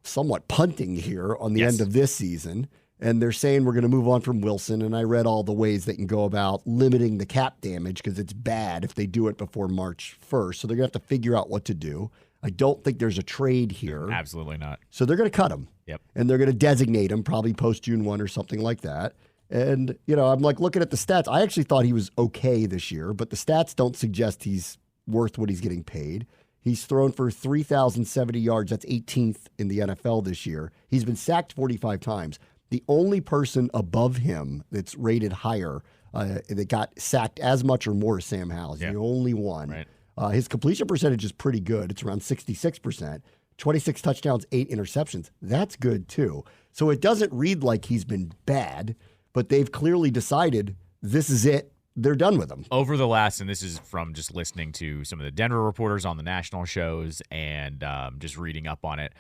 somewhat punting here on the end of this season. And they're saying we're going to move on from Wilson. And I read all the ways they can go about limiting the cap damage because it's bad if they do it before March 1st. So they're going to have to figure out what to do. I don't think there's a trade here. Absolutely not. So they're going to cut him. Yep. And they're going to designate him probably post June 1 or something like that. And, I'm like looking at the stats. I actually thought he was okay this year, but the stats don't suggest he's worth what he's getting paid. He's thrown for 3,070 yards. That's 18th in the NFL this year. He's been sacked 45 times. The only person above him that's rated higher that got sacked as much or more is Sam Howell. He's the only one. Right. His completion percentage is pretty good. It's around 66%. 26 touchdowns, 8 interceptions. That's good, too. So it doesn't read like he's been bad, but they've clearly decided this is it. They're done with him. Over the last, and this is from just listening to some of the Denver reporters on the national shows and just reading up on it,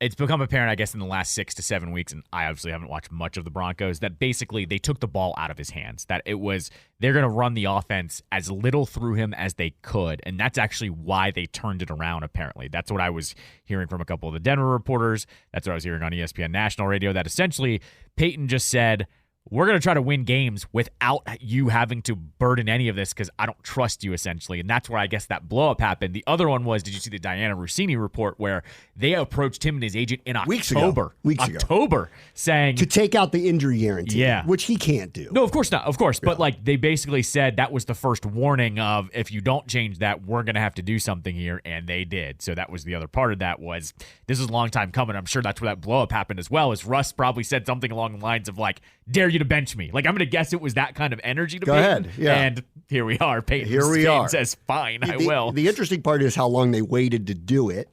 it's become apparent, I guess, in the last 6 to 7 weeks, and I obviously haven't watched much of the Broncos, that basically they took the ball out of his hands, that it was they're going to run the offense as little through him as they could, and that's actually why they turned it around, apparently. That's what I was hearing from a couple of the Denver reporters. That's what I was hearing on ESPN National Radio, that essentially Peyton just said, we're going to try to win games without you having to burden any of this because I don't trust you, essentially. And that's where I guess that blow-up happened. The other one was, did you see the Diana Rossini report where they approached him and his agent in October? Weeks ago. Saying to take out the injury guarantee, which he can't do. No, of course not. Of course. But like they basically said that was the first warning of if you don't change that, we're going to have to do something here. And they did. So that was the other part of that was this is a long time coming. I'm sure that's where that blow-up happened as well, as Russ probably said something along the lines of like, dare you to bench me. Like, I'm going to guess it was that kind of energy to Go Peyton. ahead. Yeah. And here we are. Peyton says, fine, I will. The interesting part is how long they waited to do it.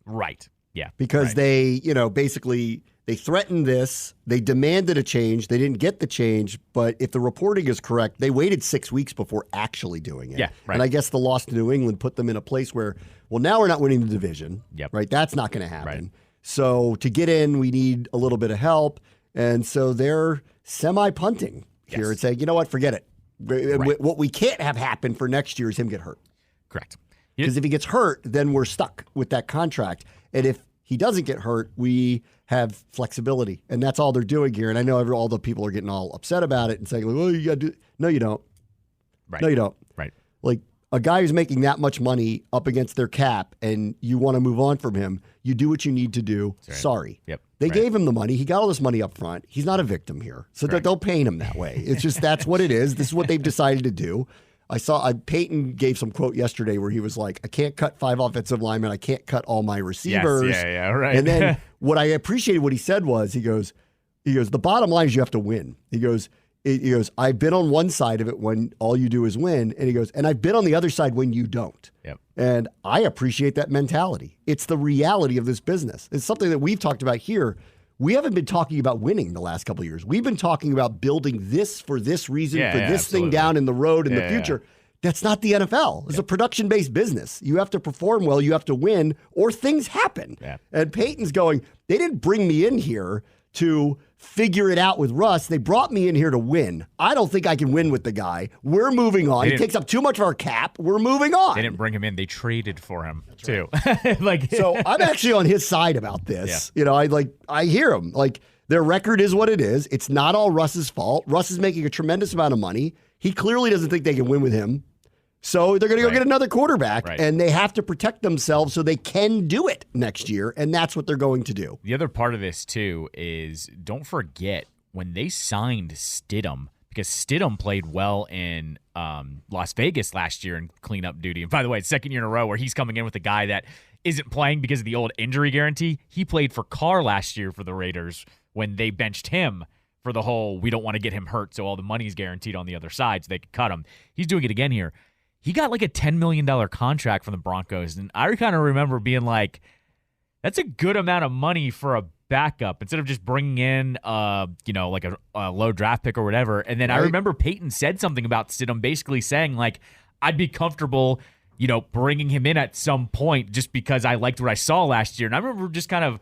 Right. Yeah. Because they, basically they threatened this. They demanded a change. They didn't get the change. But if the reporting is correct, they waited 6 weeks before actually doing it. Yeah, right. And I guess the loss to New England put them in a place where, well, now we're not winning the division. Yep. Right? That's not going to happen. Right. So to get in, we need a little bit of help. And so they're semi-punting here and saying, you know what, forget it. Right. What we can't have happen for next year is him get hurt. Correct. Because if he gets hurt, then we're stuck with that contract. And if he doesn't get hurt, we have flexibility. And that's all they're doing here. And I know all the people are getting all upset about it and saying, well, you got to do. No, you don't. Right. No, you don't. Right. Like a guy who's making that much money up against their cap and you want to move on from him, you do what you need to do. Right. Sorry. Yep. They gave him the money. He got all this money up front. He's not a victim here. So don't paint him that way. It's just that's what it is. This is what they've decided to do. I saw Peyton gave some quote yesterday where he was like, I can't cut 5 offensive linemen. I can't cut all my receivers. Yes, yeah, right. And then what I appreciated what he said was, he goes, the bottom line is you have to win. He goes, I've been on one side of it when all you do is win. And he goes, and I've been on the other side when you don't. Yep. And I appreciate that mentality. It's the reality of this business. It's something that we've talked about here. We haven't been talking about winning the last couple of years. We've been talking about building this for this reason, for this thing down in the road in the future. That's not the NFL. It's a production-based business. You have to perform well, you have to win, or things happen. Yeah. And Peyton's going, they didn't bring me in here to figure it out with Russ. They brought me in here to win. I don't think I can win with the guy. We're moving on. He takes up too much of our cap. We're moving on. They didn't bring him in. They traded for him, too. So I'm actually on his side about this. Yeah. I hear him. Like, their record is what it is. It's not all Russ's fault. Russ is making a tremendous amount of money. He clearly doesn't think they can win with him. So they're going to go get another quarterback, and they have to protect themselves so they can do it next year, and that's what they're going to do. The other part of this, too, is don't forget when they signed Stidham, because Stidham played well in Las Vegas last year in cleanup duty. And by the way, it's second year in a row where he's coming in with a guy that isn't playing because of the old injury guarantee. He played for Carr last year for the Raiders when they benched him for the whole, we don't want to get him hurt, so all the money's guaranteed on the other side so they could cut him. He's doing it again here. He got like a $10 million contract from the Broncos, and I kind of remember being like, that's a good amount of money for a backup instead of just bringing in, like a low draft pick or whatever. And then I remember Peyton said something about Stidham, basically saying like, I'd be comfortable, bringing him in at some point just because I liked what I saw last year. And I remember just kind of,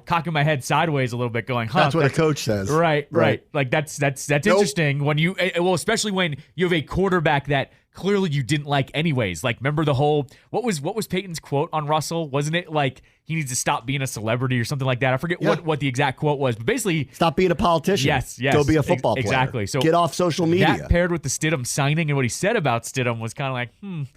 cocking my head sideways a little bit, going, "Huh." That's what a coach says. Right. Like that's interesting when you, especially when you have a quarterback that clearly you didn't like anyways. Like, remember the whole, what was Peyton's quote on Russell? Wasn't it like he needs to stop being a celebrity or something like that? I forget what the exact quote was, but basically, stop being a politician. Yes. Go be a football player. Exactly. So get off social media. That paired with the Stidham signing and what he said about Stidham was kind of like,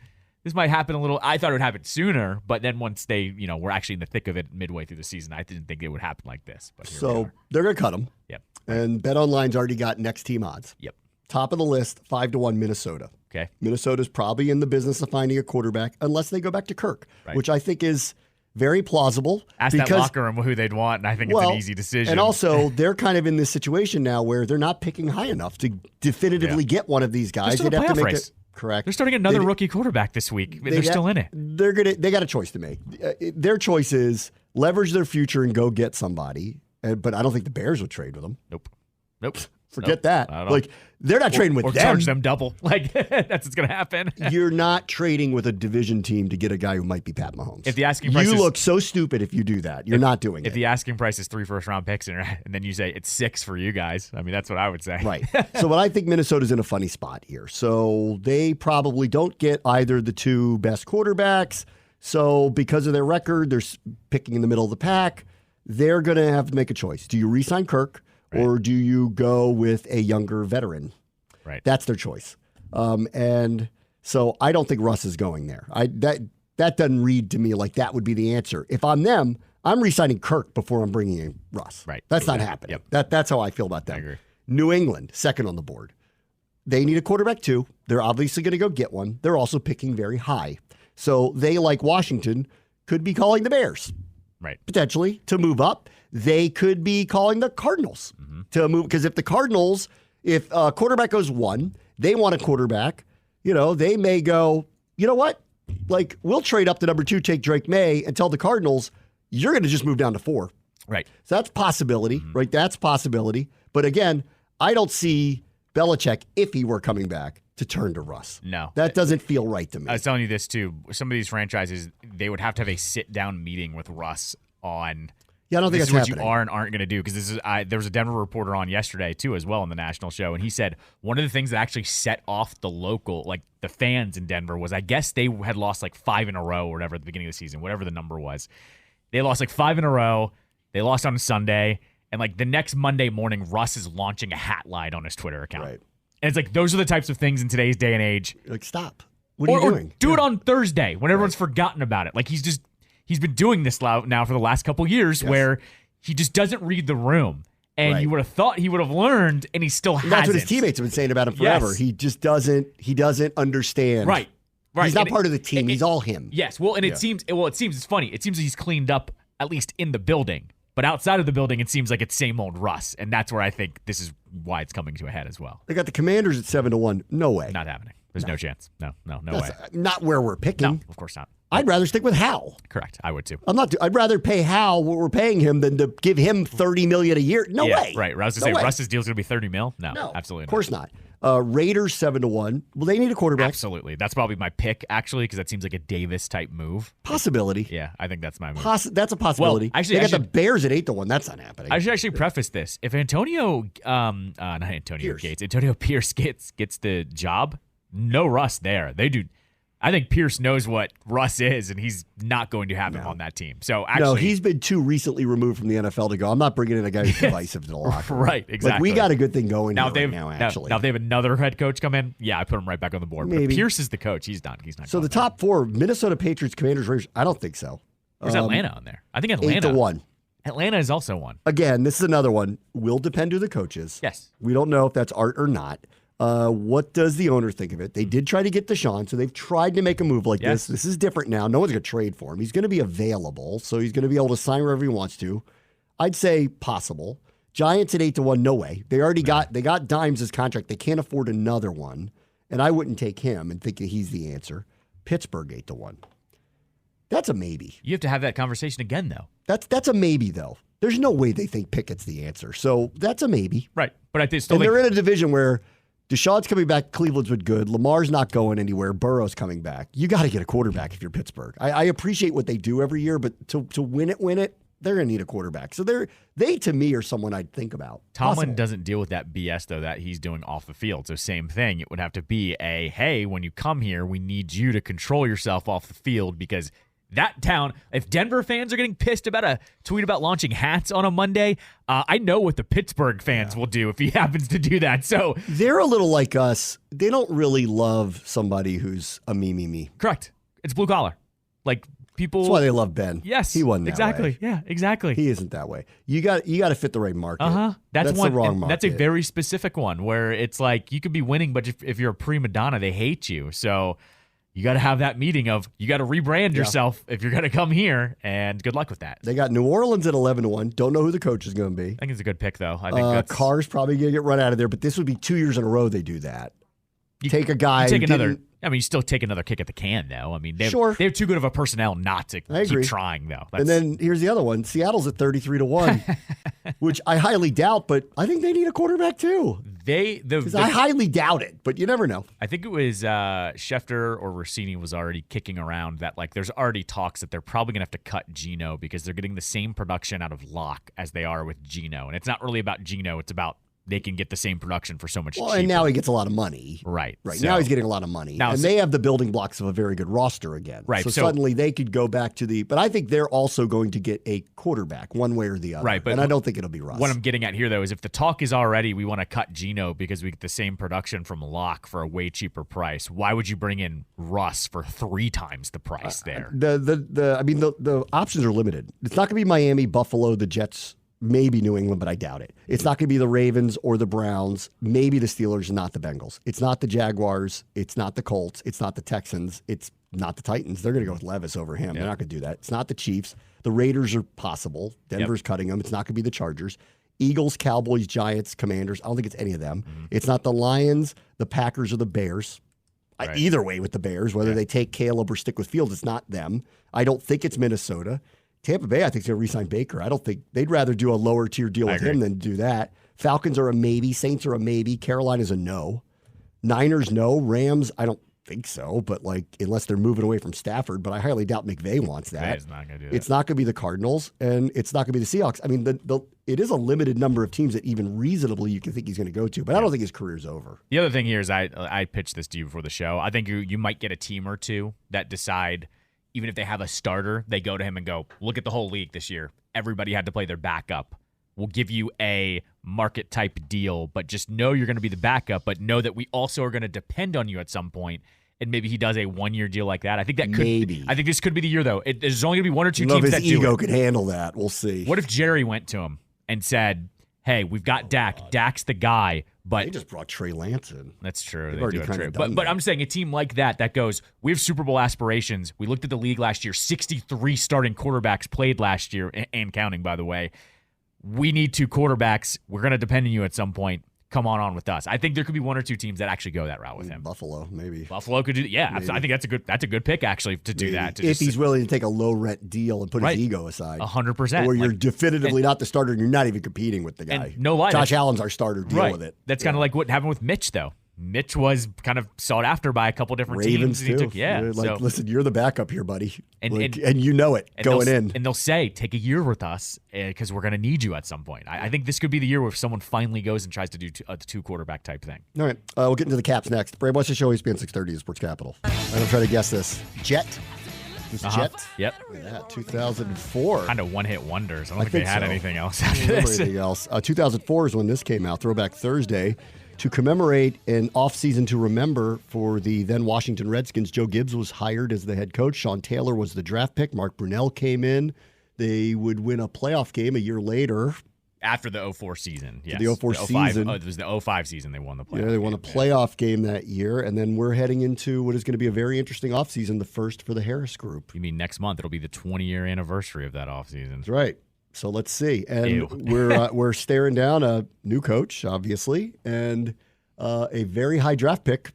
this might happen a little. I thought it would happen sooner, but then once they, were actually in the thick of it midway through the season, I didn't think it would happen like this. But so they're going to cut him. Yep. And BetOnline's already got next team odds. Yep. Top of the list, 5-1 Minnesota. Okay. Minnesota's probably in the business of finding a quarterback unless they go back to Kirk, right, which I think is very plausible. Ask that locker room who they'd want, and I think it's an easy decision. And also, they're kind of in this situation now where they're not picking high enough to definitively get one of these guys. They'd have to make it. Correct. They're starting another rookie quarterback this week. They're still in it. They got a choice to make. Their choice is leverage their future and go get somebody. But I don't think the Bears would trade with them. Nope. Forget that. Like, they're not trading with them. Or charge them double. Like, that's what's going to happen. You're not trading with a division team to get a guy who might be Pat Mahomes. If the asking price look so stupid if you do that. You're not doing it. If the asking price is 3 first-round picks and then you say it's 6 for you guys, I mean, that's what I would say. Right. So what I think Minnesota's in a funny spot here. So they probably don't get either the two best quarterbacks. So because of their record, they're picking in the middle of the pack. They're going to have to make a choice. Do you re-sign Kirk? Right. Or do you go with a younger veteran? Right. That's their choice. And so I don't think Russ is going there. That doesn't read to me like that would be the answer. If I'm them, I'm re-signing Kirk before I'm bringing in Russ. Right. That's not happening. Yep. That's how I feel about that. I agree. New England, second on the board. They need a quarterback too. They're obviously going to go get one. They're also picking very high. So they, like Washington, could be calling the Bears. Right. Potentially to move up. They could be calling the Cardinals to move, because if the Cardinals, if a quarterback goes 1, they want a quarterback, they may go, you know what? Like, we'll trade up to number 2, take Drake May, and tell the Cardinals, you're going to just move down to 4. Right. So that's possibility, right? That's possibility. But again, I don't see Belichick, if he were coming back, to turn to Russ. No. That doesn't feel right to me. I was telling you this too. Some of these franchises, they would have to have a sit-down meeting with Russ on... Yeah, I don't think this that's is what happening. you are and aren't going to do, because this is there was a Denver reporter on yesterday too as well on the national show, and he said one of the things that actually set off the local, like the fans in Denver, was I guess they had lost like 5 in a row or whatever at the beginning of the season, whatever the number was. They lost like 5 in a row. They lost on Sunday, and like the next Monday morning, Russ is launching a hat line on his Twitter account. Right. And it's like those are the types of things in today's day and age. Like, stop. What are you doing? Or do it on Thursday when everyone's forgotten about it. Like he's been doing this now for the last couple years where he just doesn't read the room. And you would have thought he would have learned, and he still hasn't. That's what his teammates have been saying about him forever. Yes. He just doesn't understand. Right. He's not part of the team. He's all him. Yes. Well, and it seems it's funny. It seems he's cleaned up, at least in the building. But outside of the building, it seems like it's same old Russ. And that's where I think this is why it's coming to a head as well. They got the Commanders at 7-1. No way. Not happening. There's no chance. No way. Not where we're picking. No, of course not. I'd rather stick with Howell. Correct. I would too. I'd rather pay Howell what we're paying him than to give him $30 million a year. No way. Right. I was going to say Russ's deal's going to be $30 million. No, absolutely not. Of course not. Raiders 7-1. Well, they need a quarterback. Absolutely. That's probably my pick, actually, because that seems like a Davis type move. Possibility. Yeah, I think that's my move. That's a possibility. Well, actually, they got the Bears at 8-1. That's not happening. I should actually preface this. If Antonio Pierce gets the job, no Russ there. They do. I think Pierce knows what Russ is, and he's not going to have him on that team. So actually, he's been too recently removed from the NFL to go. I'm not bringing in a guy who's divisive to the locker room. Right, exactly. Like, we got a good thing going now. Actually, Now if they have another head coach come in, I put him right back on the board. Maybe. But Pierce is the coach. He's done. He's not. So the top 4: Minnesota, Patriots, Commanders, Raiders. I don't think so. There's Atlanta on there. I think Atlanta 8-1. Atlanta is also one. Again, this is another one. Will depend who the coach is. Yes. We don't know if that's Art or not. What does the owner think of it? They did try to get Deshaun, so they've tried to make a move like this. This is different now. No one's going to trade for him. He's going to be available, so he's going to be able to sign wherever he wants to. I'd say possible. Giants at 8-1, no way. They already got Dimes' contract. They can't afford another one, and I wouldn't take him and think that he's the answer. Pittsburgh 8-1. That's a maybe. You have to have that conversation again, though. That's a maybe, though. There's no way they think Pickett's the answer. So that's a maybe. Right. But I think still they're in a division where Deshaun's coming back, Cleveland's been good, Lamar's not going anywhere, Burrow's coming back. You got to get a quarterback if you're Pittsburgh. I appreciate what they do every year, but to win it, they're going to need a quarterback. So they to me are someone I'd think about. Tomlin doesn't deal with that BS, though, that he's doing off the field. So same thing. It would have to be hey, when you come here, we need you to control yourself off the field because that town, if Denver fans are getting pissed about a tweet about launching hats on a Monday, I know what the Pittsburgh fans will do if he happens to do that. So they're a little like us. They don't really love somebody who's a me. Correct. It's blue collar. Like people. That's why they love Ben. Yes. He wasn't that exactly. way. Yeah, exactly. He isn't that way. You got to fit the right market. That's one, the wrong market. That's a very specific one where it's like you could be winning, but if you're a prima donna, they hate you. So you got to have that meeting of you got to rebrand yourself if you're going to come here, and good luck with that. They got New Orleans at 11-1. Don't know who the coach is going to be. I think it's a good pick, though. I think Carr's probably going to get run out of there, but this would be 2 years in a row they do that. Take a guy. You still take another kick at the can, though. I mean, they have too good of a personnel not to keep trying, though. And then here's the other one. Seattle's at 33-1, which I highly doubt, but I think they need a quarterback too. I highly doubt it, but you never know. I think it was Schefter or Rossini was already kicking around that there's already talks that they're probably going to have to cut Geno because they're getting the same production out of Locke as they are with Geno. And it's not really about Geno. It's about they can get the same production for so much cheaper. And now he gets a lot of money. Right. So, now he's getting a lot of money. And they have the building blocks of a very good roster again. Right. So suddenly they could go back to but I think they're also going to get a quarterback one way or the other. Right. And I don't think it'll be Russ. What I'm getting at here, though, is if the talk is already we want to cut Geno because we get the same production from Locke for a way cheaper price, why would you bring in Russ for 3 times the price there? The options are limited. It's not going to be Miami, Buffalo, the Jets, maybe New England, but I doubt it. It's not going to be the Ravens or the Browns, maybe the Steelers, not the Bengals. It's not the Jaguars. It's not the Colts. It's not the Texans. It's not the Titans. They're going to go with Levis over him. They're not going to do that. It's not the Chiefs. The Raiders are possible. Denver's cutting them. It's not going to be the Chargers. Eagles, Cowboys, Giants, Commanders. I don't think it's any of them. It's not the Lions, the Packers, or the Bears. Right. Either way with the Bears, whether they take Caleb or stick with Fields, it's not them. I don't think it's Minnesota. Tampa Bay, I think, is going to re-sign Baker. I don't think they'd rather do a lower tier deal with him than do that. Falcons are a maybe. Saints are a maybe. Carolina's a no. Niners, no. Rams, I don't think so, but unless they're moving away from Stafford, but I highly doubt McVay wants that. McVay's not going to do that. It's not going to be the Cardinals, and it's not going to be the Seahawks. I mean, it is a limited number of teams that even reasonably you can think he's going to go to, but I don't think his career's over. The other thing here is I pitched this to you before the show. I think you might get a team or two that decide – even if they have a starter, they go to him and go, look at the whole league this year. Everybody had to play their backup. We'll give you a market type deal, but just know you're going to be the backup, but know that we also are going to depend on you at some point. And maybe he does a 1-year deal like that. I think that could. Maybe. I think this could be the year, though. There's only going to be 1 or 2 teams that do it. His ego could handle that. We'll see. What if Jerry went to him and said, hey, we've got Dak. Dak's the guy. But they just brought Trey Lance in. That's true. They've already kind of done but I'm saying a team like that goes, we have Super Bowl aspirations. We looked at the league last year. 63 starting quarterbacks played last year, and counting, by the way. We need 2 quarterbacks. We're going to depend on you at some point. Come on with us. I think there could be 1 or 2 teams that actually go that route with him. Buffalo, maybe. Buffalo could do that. Yeah, maybe. I think that's a good pick, actually, to do that. If he's willing to take a low-rent deal and put his ego aside. 100%. Where you're definitively not the starter and you're not even competing with the guy. No lie. Josh Allen's our starter. Deal with it. That's kind of like what happened with Mitch, though. Mitch was kind of sought after by a couple different Ravens teams. Too. Listen, you're the backup here, buddy. And you know it going in. And they'll say, take a year with us because we're going to need you at some point. I think this could be the year where someone finally goes and tries to do a 2 quarterback type thing. All right. We'll get into the Caps next. Bram, watch the show. ESPN 630 is Sports Capital. I'm going to try to guess this. Jet. Jet? Yep. Yeah, 2004. Kind of one-hit wonders. I don't think they had anything else after this. Anything else. 2004 is when this came out. Throwback Thursday. To commemorate an offseason to remember for the then Washington Redskins, Joe Gibbs was hired as the head coach. Sean Taylor was the draft pick. Mark Brunell came in. They would win a playoff game a year later. After the 04 season, yes. The 04 season. It was the 05 season they won the playoff. Yeah, they won a playoff game that year, and then we're heading into what is going to be a very interesting offseason, the first for the Harris Group. You mean next month? It'll be the 20-year anniversary of that offseason. That's right. So let's see. And Ew. we're staring down a new coach, obviously, and a very high draft pick.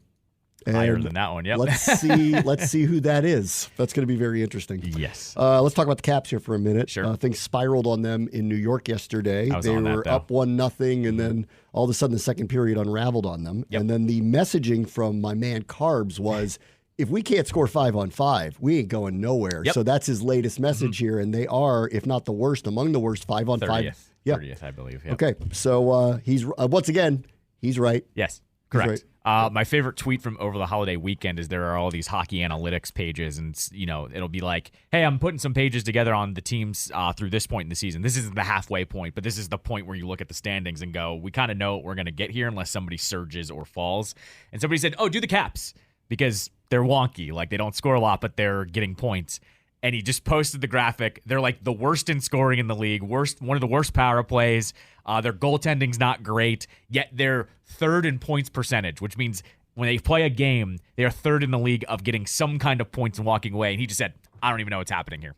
And Higher than that one, yep. Let's see who that is. That's going to be very interesting. Yes. Let's talk about the Caps here for a minute. Sure. Things spiraled on them in New York yesterday. They were up 1-0, and then all of a sudden the second period unraveled on them. Yep. And then the messaging from my man Carbs was, if we can't score 5-on-5, we ain't going nowhere. Yep. So that's his latest message here, and they are, if not the worst, among the worst 5-on-5. 30th, I believe. Yep. Okay, so he's once again, he's right. Yes, correct. Right. My favorite tweet from over the holiday weekend is there are all these hockey analytics pages, and it'll be like, hey, I'm putting some pages together on the teams through this point in the season. This isn't the halfway point, but this is the point where you look at the standings and go, we kind of know what we're going to get here unless somebody surges or falls. And somebody said, oh, do the Caps, because they're wonky. Like, they don't score a lot, but they're getting points. And he just posted the graphic. They're like the worst in scoring in the league, one of the worst power plays. Their goaltending's not great, yet they're third in points percentage, which means when they play a game, they are third in the league of getting some kind of points and walking away. And he just said, I don't even know what's happening here.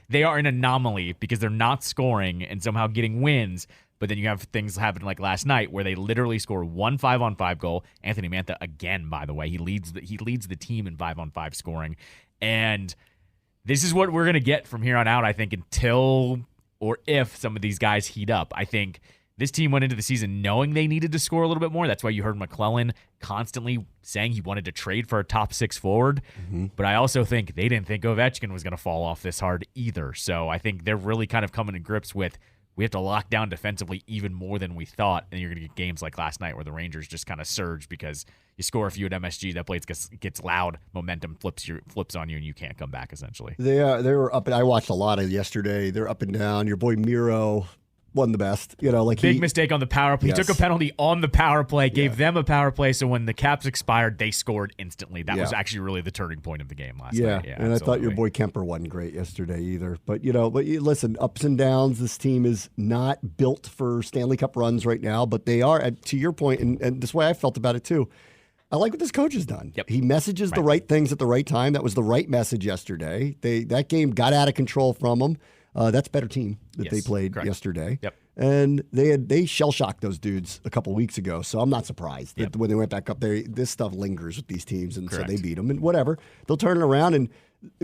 They are an anomaly because they're not scoring and somehow getting wins. But then you have things happen like last night where they literally score one 5-on-5 goal. Anthony Mantha, again, by the way, he leads the team in 5-on-5 scoring. And this is what we're going to get from here on out, I think, until or if some of these guys heat up. I think this team went into the season knowing they needed to score a little bit more. That's why you heard McClellan constantly saying he wanted to trade for a top 6 forward. Mm-hmm. But I also think they didn't think Ovechkin was going to fall off this hard either. So I think they're really kind of coming to grips with, we have to lock down defensively even more than we thought. And you're going to get games like last night where the Rangers just kind of surge because you score a few at MSG, that place gets loud, momentum flips on you, and you can't come back, essentially. They were up, and I watched a lot of yesterday. They're up and down. Your boy Miro wasn't the best. Big mistake on the power play. Yes. He took a penalty on the power play, gave them a power play, so when the Caps expired, they scored instantly. That was actually really the turning point of the game last night. Yeah, and I thought your boy Kemper wasn't great yesterday either. But, listen, ups and downs. This team is not built for Stanley Cup runs right now, but they are, to your point, and this way I felt about it too, I like what this coach has done. Yep. He messages the right things at the right time. That was the right message yesterday. That game got out of control from them. That's a better team that they played yesterday. Yep. And they shell-shocked those dudes a couple weeks ago, so I'm not surprised that when they went back up there, this stuff lingers with these teams, and so they beat them. And whatever. They'll turn it around, and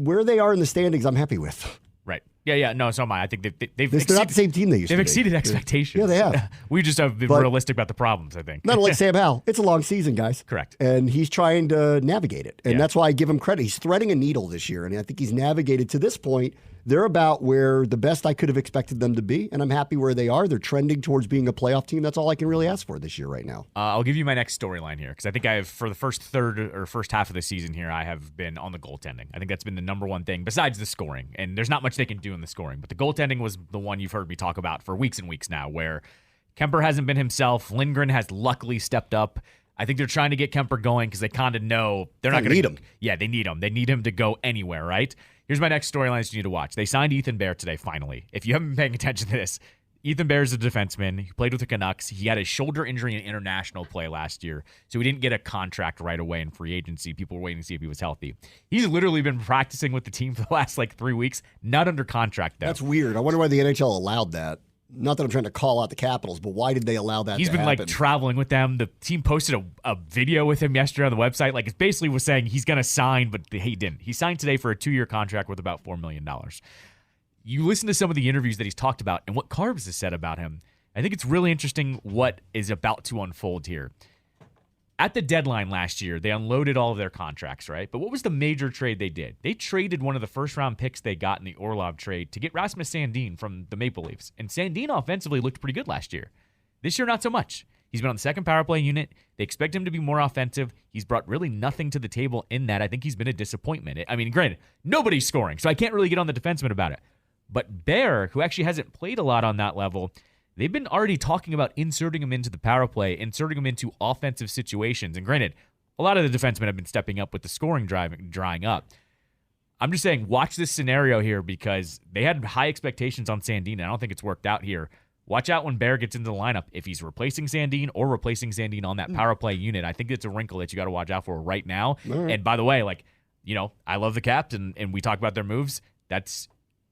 where they are in the standings, I'm happy with. Right. Yeah. No, so am I. I think they've they're not the same team they used to be. They've exceeded expectations. Yeah, they have. We just have been realistic about the problems, I think. Not like Sam Howell. It's a long season, guys. Correct. And he's trying to navigate it. And that's why I give him credit. He's threading a needle this year, and I think he's navigated to this point. They're about where the best I could have expected them to be, and I'm happy where they are. They're trending towards being a playoff team. That's all I can really ask for this year right now. I'll give you my next storyline here, because I think for the first half of the season here, I have been on the goaltending. I think that's been the number one thing, besides the scoring. And there's not much they can do in the scoring, but the goaltending was the one you've heard me talk about for weeks and weeks now, where Kemper hasn't been himself. Lindgren has luckily stepped up. I think they're trying to get Kemper going because they kind of know they're not going to need him. Yeah, they need him. They need him to go anywhere, right? Here's my next storylines you need to watch. They signed Ethan Bear today, finally. If you haven't been paying attention to this, Ethan Bear is a defenseman. He played with the Canucks. He had a shoulder injury in international play last year, so he didn't get a contract right away in free agency. People were waiting to see if he was healthy. He's literally been practicing with the team for the last 3 weeks, not under contract, though. That's weird. I wonder why the NHL allowed that. Not that I'm trying to call out the Capitals, but why did they allow that He's to been happen? traveling with them. The team posted a video with him yesterday on the website. It basically was saying he's going to sign, but he didn't. He signed today for a 2-year contract worth about $4 million. You listen to some of the interviews that he's talked about and what Carbs has said about him. I think it's really interesting what is about to unfold here. At the deadline last year, they unloaded all of their contracts, right? But what was the major trade they did? They traded one of the first-round picks they got in the Orlov trade to get Rasmus Sandin from the Maple Leafs. And Sandin offensively looked pretty good last year. This year, not so much. He's been on the second power play unit. They expect him to be more offensive. He's brought really nothing to the table in that. I think he's been a disappointment. Granted, nobody's scoring, so I can't really get on the defenseman about it. But Bear, who actually hasn't played a lot on that level, they've been already talking about inserting him into the power play, inserting him into offensive situations. And granted, a lot of the defensemen have been stepping up with the scoring drying up. I'm just saying, watch this scenario here because they had high expectations on Sandin, and I don't think it's worked out here. Watch out when Bear gets into the lineup. If he's replacing Sandin or replacing Sandin on that power play unit, I think it's a wrinkle that you got to watch out for right now. Right. And by the way, I love the Caps, and we talk about their moves.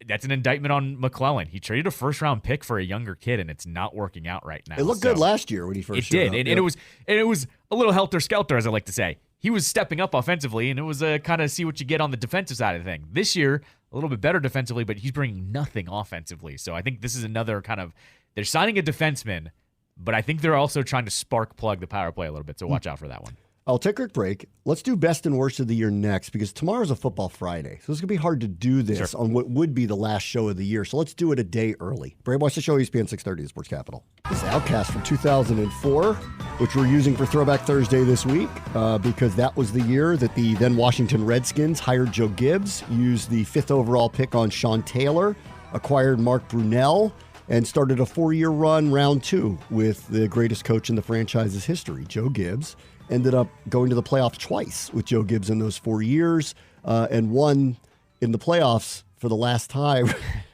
that's an indictment on McClellan. He traded a first-round pick for a younger kid, and it's not working out right now. It looked good last year when he first showed up. And it was a little helter-skelter, as I like to say. He was stepping up offensively, and it was a kind of see what you get on the defensive side of the thing. This year, a little bit better defensively, but he's bringing nothing offensively. So I think this is another kind of – they're signing a defenseman, but I think they're also trying to spark plug the power play a little bit, so watch out for that one. I'll take a quick break. Let's do best and worst of the year next because tomorrow's a football Friday. So it's going to be hard to do this on what would be the last show of the year. So let's do it a day early. Brave, watch the show, ESPN 630, the Sports Capital. This Outcast from 2004, which we're using for Throwback Thursday this week because that was the year that the then Washington Redskins hired Joe Gibbs, used the 5th overall pick on Sean Taylor, acquired Mark Brunell, and started a 4-year run, round 2, with the greatest coach in the franchise's history, Joe Gibbs. Ended up going to the playoffs twice with Joe Gibbs in those 4 years and won in the playoffs for the last time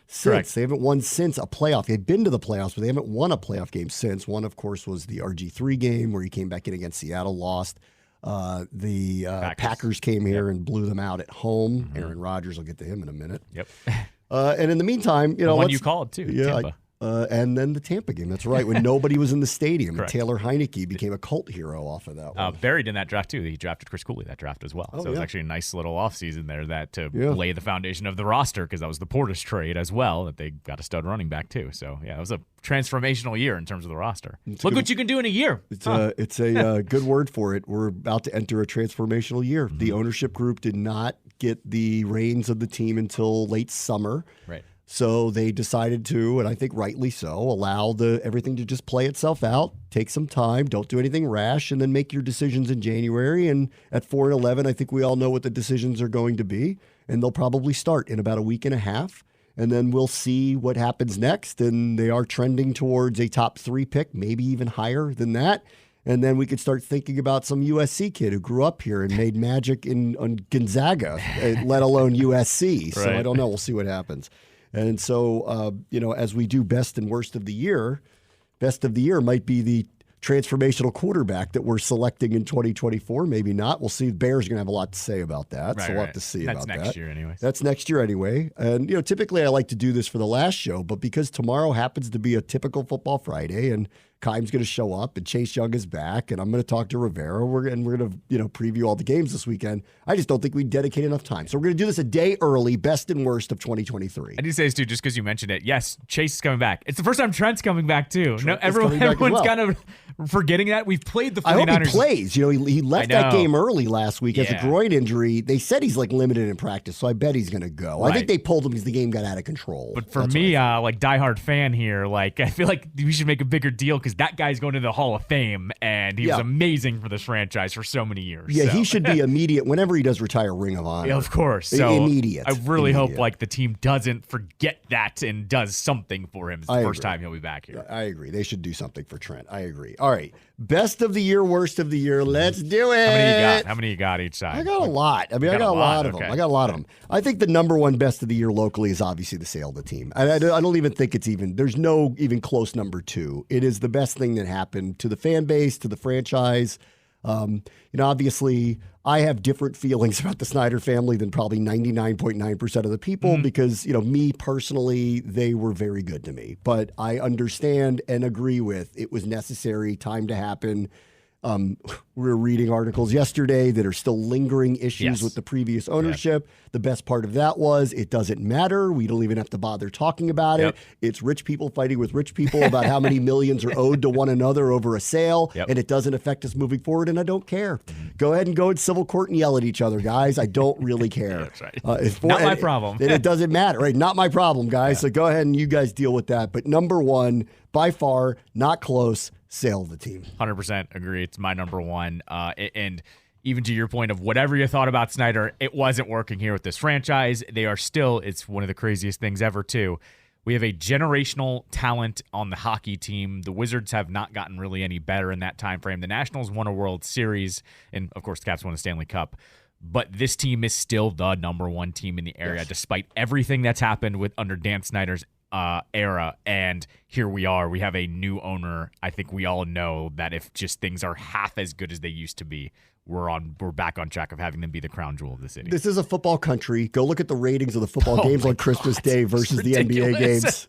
since. Correct. They haven't won since a playoff. They've been to the playoffs, but they haven't won a playoff game since. One, of course, was the RG3 game where he came back in against Seattle, lost. The Packers came here and blew them out at home. Mm-hmm. Aaron Rodgers, I'll get to him in a minute. Yep. And in the meantime, the one you called, too, Tampa. And then the Tampa game. That's right. When nobody was in the stadium. Taylor Heineke became a cult hero off of that one. Buried in that draft, too. He drafted Chris Cooley that draft as well. So it was actually a nice little offseason there to lay the foundation of the roster because that was the Portis trade as well that they got a stud running back, too. So, yeah, it was a transformational year in terms of the roster. Look what you can do in a year. It's a good word for it. We're about to enter a transformational year. Mm-hmm. The ownership group did not get the reins of the team until late summer. Right. So they decided to, and I think rightly so, allow everything to just play itself out, take some time, don't do anything rash, and then make your decisions in January. And at 4-11, I think we all know what the decisions are going to be, and they'll probably start in about a week and a half, and then we'll see what happens next. And they are trending towards a top 3 pick, maybe even higher than that. And then we could start thinking about some USC kid who grew up here and made magic on Gonzaga, let alone USC. Right. So I don't know. We'll see what happens. And so, as we do best and worst of the year might be the transformational quarterback that we're selecting in 2024. Maybe not. We'll see. The Bears are going to have a lot to say about that. So we'll have to see about that. That's next year anyway. That's next year anyway. And, typically I like to do this for the last show, but because tomorrow happens to be a typical football Friday and Keim's going to show up and Chase Young is back and I'm going to talk to Rivera. We're going to, preview all the games this weekend. I just don't think we dedicate enough time. So we're going to do this a day early, best and worst of 2023. I need to say this too, just because you mentioned it. Yes, Chase is coming back. It's the first time Trent's coming back too. Everyone's kind of forgetting that. We've played the 49ers. I hope he plays. He left that game early last week as a groin injury. They said he's limited in practice, so I bet he's going to go. Right. I think they pulled him because the game got out of control. But for me, diehard fan here, I feel like we should make a bigger deal because that guy's going to the Hall of Fame, and he was amazing for this franchise for so many years. Yeah, he should be immediate whenever he does retire, Ring of Honor. Yeah, of course. So immediate. I really hope the team doesn't forget that and does something for him. It's the first time he'll be back here. I agree. They should do something for Trent. I agree. All right. Best of the year, worst of the year. Let's do it. How many you got each side? I got a lot. I got a lot of them. I got a lot of them. I think the number one best of the year locally is obviously the sale of the team. I don't even think there's no even close number 2. It is the best thing that happened to the fan base, to the franchise. Obviously, I have different feelings about the Snyder family than probably 99.9% of the people because, me personally, they were very good to me. But I understand and agree with it was necessary, time to happen. We were reading articles yesterday that are still lingering issues with the previous ownership. Yeah. The best part of that was it doesn't matter. We don't even have to bother talking about it. It's rich people fighting with rich people about how many millions are owed to one another over a sale, and it doesn't affect us moving forward, and I don't care. Go ahead and go in civil court and yell at each other, guys. I don't really care. That's right. Not my problem. It doesn't matter, right? Not my problem, guys. So go ahead and you guys deal with that. But number one, by far, not close, sale of the team. 100% agree. It's my number one. And even to your point of whatever you thought about Snyder, it wasn't working here with this franchise. They are still, it's one of the craziest things ever, too. We have a generational talent on the hockey team. The Wizards have not gotten really any better in that time frame. The Nationals won a World Series, and of course, the Caps won a Stanley Cup. But this team is still the number one team in the area, despite everything that's happened under Dan Snyder's era, and here we are. We have a new owner. I think we all know that if just things are half as good as they used to be, we're back on track of having them be the crown jewel of the city. This is a football country. Go look at the ratings of the football games on Christmas Day versus the NBA games.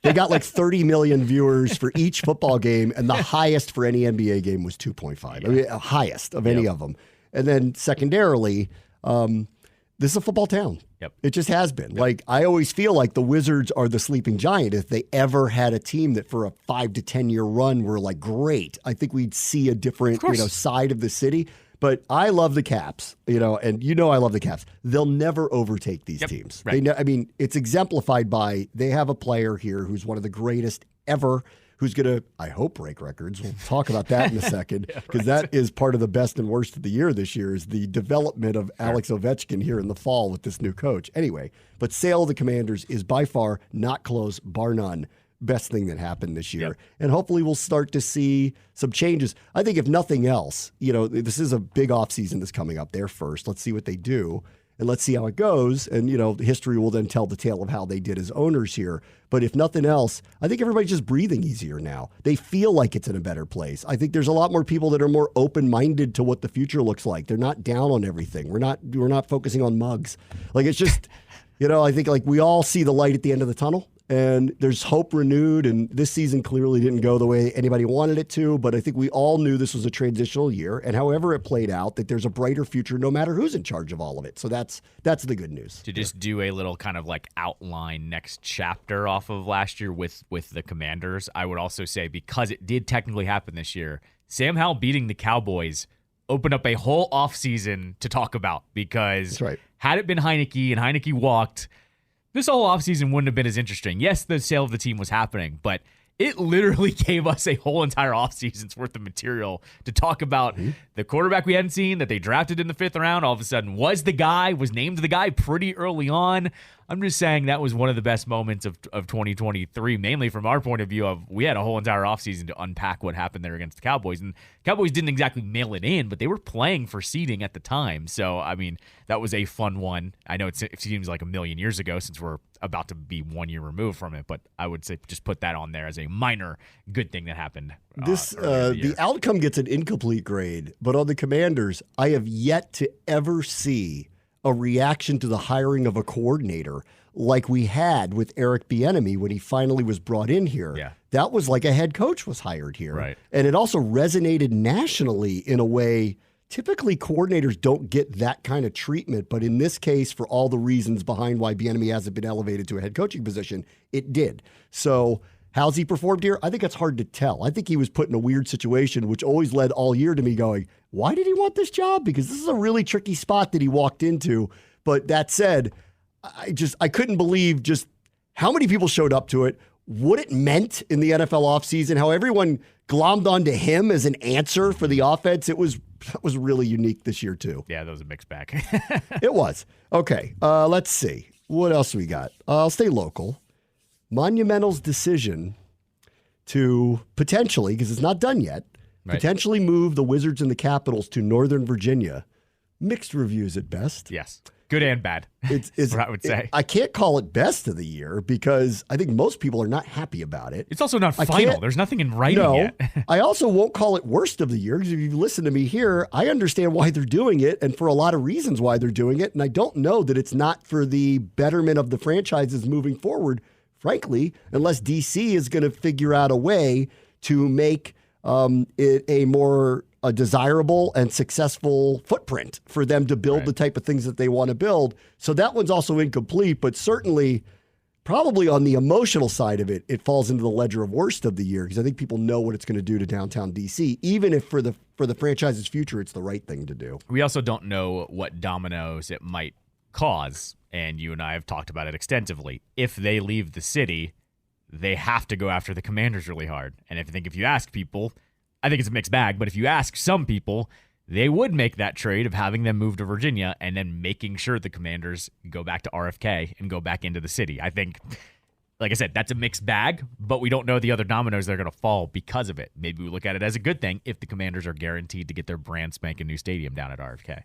They got like 30 million viewers for each football game, and the highest for any NBA game was 2.5. I mean, highest of any of them. And then secondarily, this is a football town. Yep. It just has been. Like, I always feel like the Wizards are the sleeping giant. If they ever had a team that for a 5 to 10 year run were like great, I think we'd see a different side of the city. But I love the Caps, and I love the Caps. They'll never overtake these teams. Right. It's exemplified by they have a player here who's one of the greatest ever, who's going to, I hope, break records. We'll talk about that in a second, because that is part of the best and worst of the year this year is the development of Alex Ovechkin here in the fall with this new coach. Anyway, but sale of the Commanders is by far not close, bar none. Best thing that happened this year. And hopefully we'll start to see some changes. I think if nothing else, this is a big offseason that's coming up there first. Let's see what they do, and let's see how it goes. And, history will then tell the tale of how they did as owners here. But if nothing else, I think everybody's just breathing easier now. They feel like it's in a better place. I think there's a lot more people that are more open-minded to what the future looks like. They're not down on everything. We're not focusing on mugs. Like, it's just, I think like we all see the light at the end of the tunnel. And there's hope renewed, and this season clearly didn't go the way anybody wanted it to, but I think we all knew this was a transitional year, and however it played out, that there's a brighter future no matter who's in charge of all of it. So that's the good news. To just do a little kind of like outline next chapter off of last year with the Commanders, I would also say, because it did technically happen this year, Sam Howell beating the Cowboys opened up a whole offseason to talk about, because had it been Heineke and Heineke walked, this whole offseason wouldn't have been as interesting. Yes, the sale of the team was happening, but it literally gave us a whole entire offseason's worth of material to talk about the quarterback we hadn't seen that they drafted in the 5th round. All of a sudden was named the guy pretty early on. I'm just saying that was one of the best moments of 2023, mainly from our point of view of we had a whole entire offseason to unpack what happened there against the Cowboys. And Cowboys didn't exactly mail it in, but they were playing for seeding at the time. So, that was a fun one. I know it seems like a million years ago since we're about to be 1 year removed from it, but I would say just put that on there as a minor good thing that happened. The outcome gets an incomplete grade, but on the Commanders, I have yet to ever see a reaction to the hiring of a coordinator like we had with Eric Bieniemy when he finally was brought in here. Yeah. That was like a head coach was hired here. Right. And it also resonated nationally in a way. Typically, coordinators don't get that kind of treatment, but in this case, for all the reasons behind why Bieniemy hasn't been elevated to a head coaching position, it did. So how's he performed here? I think it's hard to tell. I think he was put in a weird situation, which always led all year to me going, why did he want this job? Because this is a really tricky spot that he walked into. But that said, I couldn't believe just how many people showed up to it, what it meant in the NFL offseason, how everyone glommed onto him as an answer for the offense. That was really unique this year, too. Yeah, that was a mixed bag. It was. Okay, let's see. What else we got? I'll stay local. Monumental's decision to potentially, because it's not done yet, potentially move the Wizards and the Capitals to Northern Virginia. Mixed reviews at best. Yes. Good and bad. It's what I would say. I can't call it best of the year because I think most people are not happy about it. It's also not final. There's nothing in writing yet. I also won't call it worst of the year because if you listen to me here, I understand why they're doing it and for a lot of reasons why they're doing it. And I don't know that it's not for the betterment of the franchises moving forward, frankly, unless DC is going to figure out a way to make it a more desirable and successful footprint for them to build the type of things that they want to build. So that one's also incomplete, but certainly probably on the emotional side of it, it falls into the ledger of worst of the year because I think people know what it's going to do to downtown DC, even if for the franchise's future, it's the right thing to do. We also don't know what dominoes it might cause, and you and I have talked about it extensively. If they leave the city, they have to go after the Commanders really hard. And if you ask people, I think it's a mixed bag, but if you ask some people, they would make that trade of having them move to Virginia and then making sure the Commanders go back to RFK and go back into the city. I think, like I said, that's a mixed bag, but we don't know the other dominoes that are going to fall because of it. Maybe we look at it as a good thing if the Commanders are guaranteed to get their brand spanking new stadium down at RFK.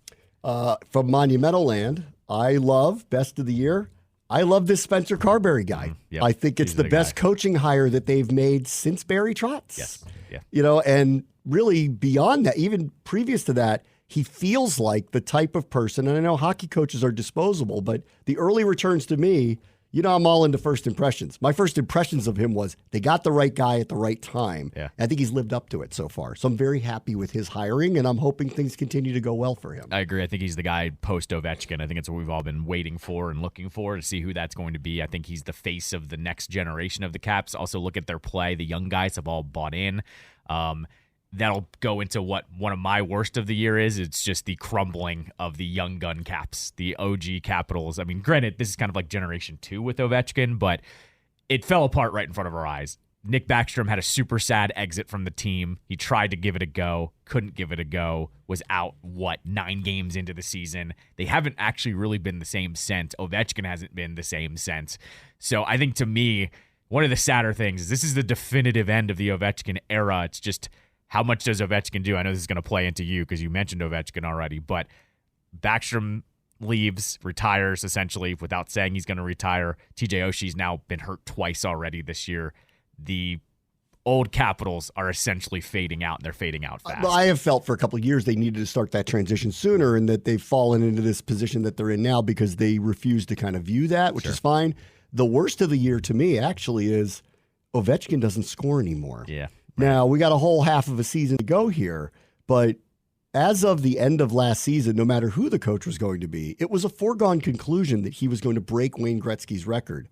From Monumental Land, I love best of the year. I love this Spencer Carberry guy. Yep. I think it's He's the the best guy. coaching hire that they've made since Barry Trotz. Yes. Yeah. You know, and really beyond that, even previous to that, he feels like the type of person, and I know hockey coaches are disposable, but the early returns to me, you know, I'm all into first impressions. My first impressions of him was they got the right guy at the right time. Yeah. I think he's lived up to it so far. So I'm very happy with his hiring, and I'm hoping things continue to go well for him. I agree. I think he's the guy post Ovechkin. I think it's what we've all been waiting for and looking for to see who that's going to be. I think he's the face of the next generation of the Caps. Also, look at their play. The young guys have all bought in. That'll go into what one of my worst of the year is. It's just the crumbling of the young gun Caps, the OG Capitals. I mean, granted, this is kind of like generation 2 with Ovechkin, but it fell apart right in front of our eyes. Nick Backstrom had a super sad exit from the team. He tried to give it a go, couldn't give it a go, was out, 9 games into the season. They haven't actually really been the same since. Ovechkin hasn't been the same since. So I think to me, one of the sadder things is this is the definitive end of the Ovechkin era. It's just, how much does Ovechkin do? I know this is going to play into you because you mentioned Ovechkin already, but Backstrom leaves, retires essentially without saying he's going to retire. TJ Oshie's now been hurt twice already this year. The old Capitals are essentially fading out, and they're fading out fast. Well, I have felt for a couple of years they needed to start that transition sooner, and that they've fallen into this position that they're in now because they refuse to kind of view that, which is fine. The worst of the year to me actually is Ovechkin doesn't score anymore. Yeah. Now, we got a whole half of a season to go here, but as of the end of last season, no matter who the coach was going to be, it was a foregone conclusion that he was going to break Wayne Gretzky's record.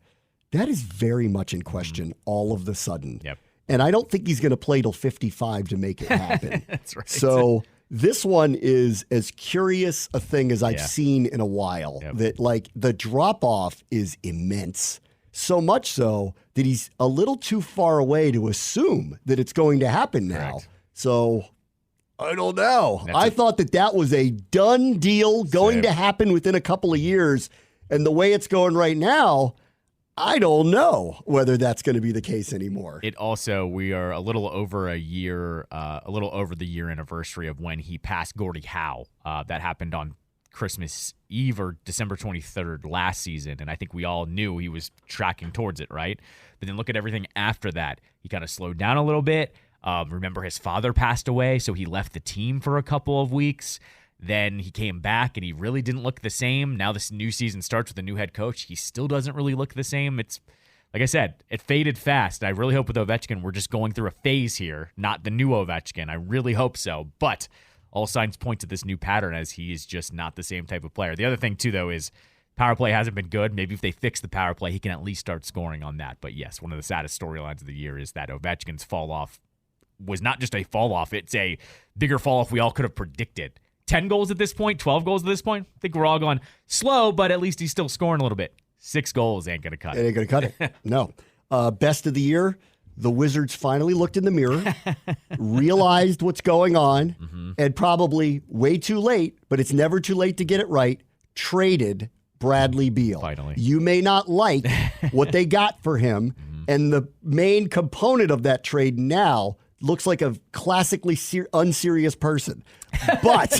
That is very much in question all of the sudden. Yep. And I don't think he's going to play till 55 to make it happen. That's right. So this one is as curious a thing as I've seen in a while. Yep. That, like, the drop-off is immense. So much so that he's a little too far away to assume that it's going to happen now. Correct. So I don't know. I thought that was a done deal going to happen within a couple of years. And the way it's going right now, I don't know whether that's going to be the case anymore. It also, we are a little over a year, a little over the year anniversary of when he passed Gordie Howe. That happened on Christmas Eve or December 23rd last season, and I think we all knew he was tracking towards it, right? But then look at everything after that. He kind of slowed down a little bit. Remember, his father passed away, so he left the team for a couple of weeks. Then he came back, and he really didn't look the same. Now this new season starts with a new head coach. He still doesn't really look the same. It's, like I said, it faded fast. I really hope with Ovechkin we're just going through a phase here, not the new Ovechkin. I really hope so, but all signs point to this new pattern as he is just not the same type of player. The other thing, too, though, is power play hasn't been good. Maybe if they fix the power play, he can at least start scoring on that. But, yes, one of the saddest storylines of the year is that Ovechkin's fall-off was not just a fall-off. It's a bigger fall-off we all could have predicted. 10 goals at this point, 12 goals at this point. I think we're all going slow, but at least he's still scoring a little bit. 6 goals ain't going to cut it. It ain't going to cut it. No. Best of the year. The Wizards finally looked in the mirror, realized what's going on, and probably way too late, but it's never too late to get it right, traded Bradley Beal. Finally. You may not like what they got for him, and the main component of that trade now looks like a classically unserious person. But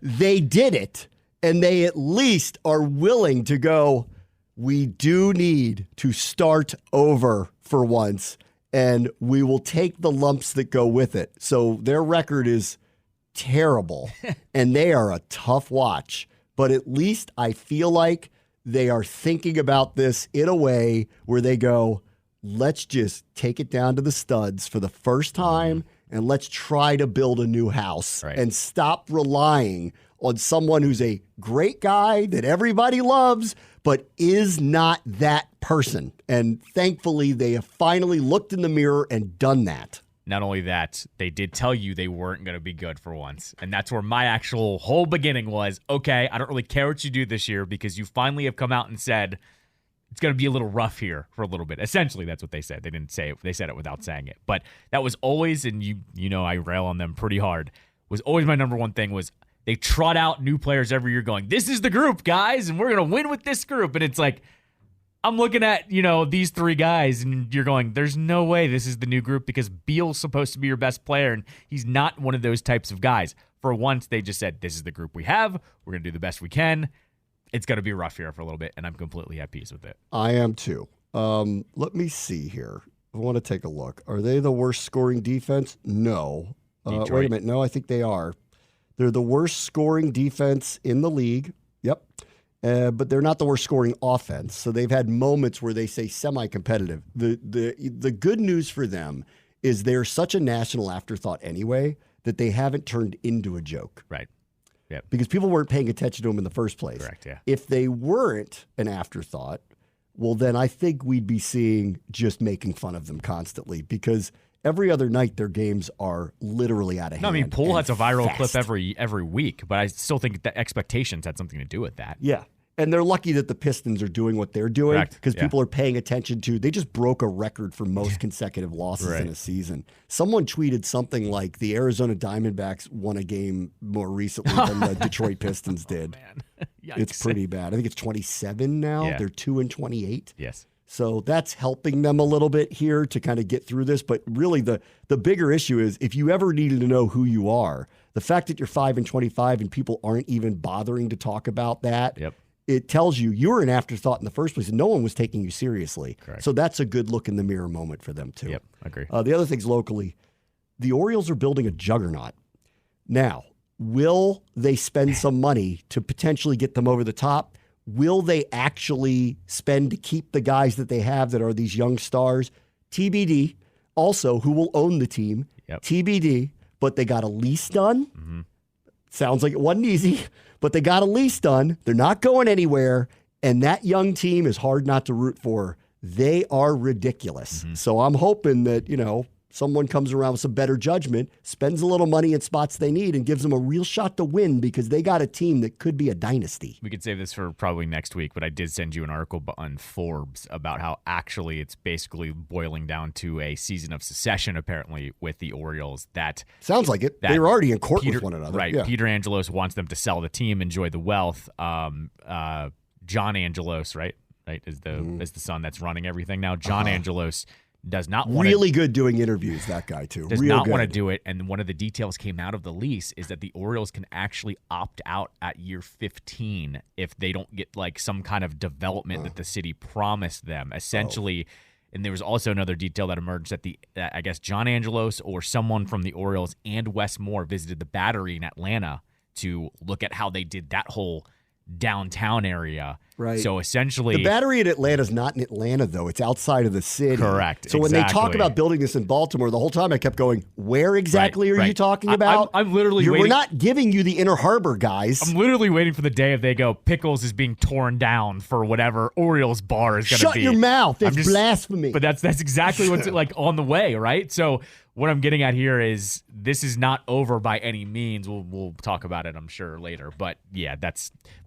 they did it, and they at least are willing to go, we do need to start over for once, and we will take the lumps that go with it. So their record is terrible, and they are a tough watch. But at least I feel like they are thinking about this in a way where they go, let's just take it down to the studs for the first time, and let's try to build a new house and stop relying on someone who's a great guy that everybody loves, but is not that person. And thankfully, they have finally looked in the mirror and done that. Not only that, they did tell you they weren't going to be good for once. And that's where my actual whole beginning was, okay, I don't really care what you do this year because you finally have come out and said it's going to be a little rough here for a little bit. Essentially, that's what they said. They didn't say it. They said it without saying it. But that was always, and you know I rail on them pretty hard, was always my number one thing was they trot out new players every year going, this is the group, guys, and we're going to win with this group. And it's like, I'm looking at, these 3 guys, and you're going, there's no way this is the new group because Beal's supposed to be your best player, and he's not one of those types of guys. For once, they just said, this is the group we have. We're going to do the best we can. it's going to be rough here for a little bit, and I'm completely at peace with it. I am too. Let me see here. I want to take a look. Are they the worst scoring defense? No. Wait a minute. No, I think they are. They're the worst scoring defense in the league. Yep. But they're not the worst scoring offense. So they've had moments where they say semi-competitive. The good news for them is they're such a national afterthought anyway that they haven't turned into a joke. Right. Yep. Because people weren't paying attention to them in the first place. Correct, yeah. If they weren't an afterthought, well, then I think we'd be seeing just making fun of them constantly because every other night their games are literally out of hand. No, I mean, Poole has a viral fast. clip every week, but I still think that expectations had something to do with that. Yeah. And they're lucky that the Pistons are doing what they're doing because yeah. people are paying attention to. They just broke a record for most consecutive losses in a season. Someone tweeted something like the Arizona Diamondbacks won a game more recently than the Detroit Pistons did. Man. It's pretty bad. I think it's 27 now. Yeah. They're 2-28. Yes. So that's helping them a little bit here to kind of get through this. But really the bigger issue is if you ever needed to know who you are, the fact that you're 5-25 and people aren't even bothering to talk about that. Yep. It tells you were an afterthought in the first place and no one was taking you seriously. Correct. So that's a good look in the mirror moment for them too. Yep, agree. The other things locally, the Orioles are building a juggernaut. Now, will they spend some money to potentially get them over the top? Will they actually spend to keep the guys that they have that are these young stars? TBD. Also, who will own the team? Yep. TBD. But they got a lease done. Mm-hmm. Sounds like it wasn't easy, but they got a lease done. They're not going anywhere. And that young team is hard not to root for. They are ridiculous. Mm-hmm. So I'm hoping that, someone comes around with some better judgment, spends a little money in spots they need, and gives them a real shot to win because they got a team that could be a dynasty. We could save this for probably next week, but I did send you an article on Forbes about how actually it's basically boiling down to a season of secession, apparently, with the Orioles. That sounds like it. They were already in court with one another. Right. Yeah. Peter Angelos wants them to sell the team, enjoy the wealth. John Angelos, right, is the son that's running everything now. John Angelos does not want really good doing interviews, that guy too. Does Real not good. want to do it. And one of the details came out of the lease is that the Orioles can actually opt out at year 15 if they don't get like some kind of development that the city promised them. Essentially, and there was also another detail that emerged that I guess John Angelos or someone from the Orioles and Wes Moore visited the Battery in Atlanta to look at how they did that whole downtown area. Right. So essentially, the Battery in Atlanta is not in Atlanta, though. It's outside of the city. Correct. So when they talk about building this in Baltimore, the whole time I kept going, where exactly are you talking about? I'm literally waiting. We're not giving you the Inner Harbor, guys. I'm literally waiting for the day if they go, Pickles is being torn down for whatever Orioles bar is going to be. Shut your mouth. It's blasphemy. But that's exactly what's like on the way, right? So what I'm getting at here is this is not over by any means. We'll talk about it, I'm sure, later. But yeah,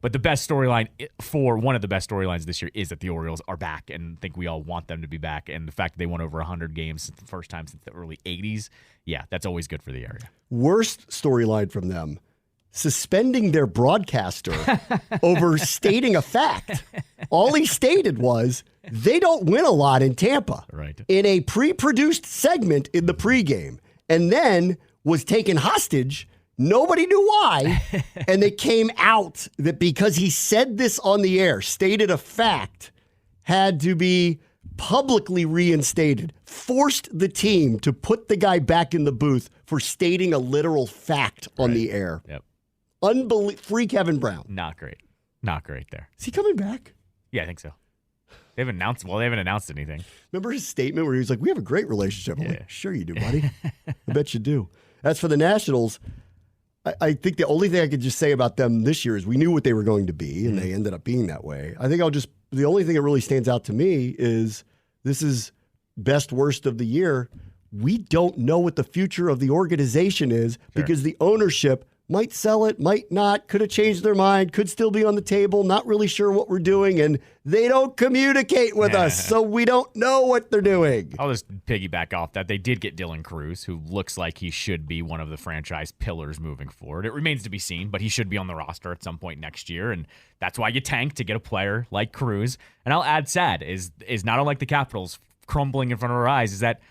but the best storyline for one of the best storylines this year is that the Orioles are back, and I think we all want them to be back. And the fact that they won over 100 games the first time since the early 80s, yeah, that's always good for the area. Worst storyline from them, suspending their broadcaster over stating a fact. All he stated was they don't win a lot in Tampa. Right. In a pre-produced segment in the pregame, and then was taken hostage. Nobody knew why. And they came out that because he said this on the air, stated a fact, had to be publicly reinstated, forced the team to put the guy back in the booth for stating a literal fact on the air. Yep. Free Kevin Brown. Not great there. Is he coming back? Yeah, I think so. They haven't announced anything. Remember his statement where he was like, we have a great relationship. I'm like, sure you do, buddy. I bet you do. As for the Nationals, I think the only thing I could just say about them this year is we knew what they were going to be, and they ended up being that way. I think the only thing that really stands out to me is this is best worst of the year. We don't know what the future of the organization is because the ownership might sell it, might not, could have changed their mind, could still be on the table, not really sure what we're doing, and they don't communicate with us, so we don't know what they're doing. I'll just piggyback off that. They did get Dylan Cruz, who looks like he should be one of the franchise pillars moving forward. It remains to be seen, but he should be on the roster at some point next year, and that's why you tank to get a player like Cruz. And I'll add sad is not unlike the Capitals crumbling in front of our eyes, is that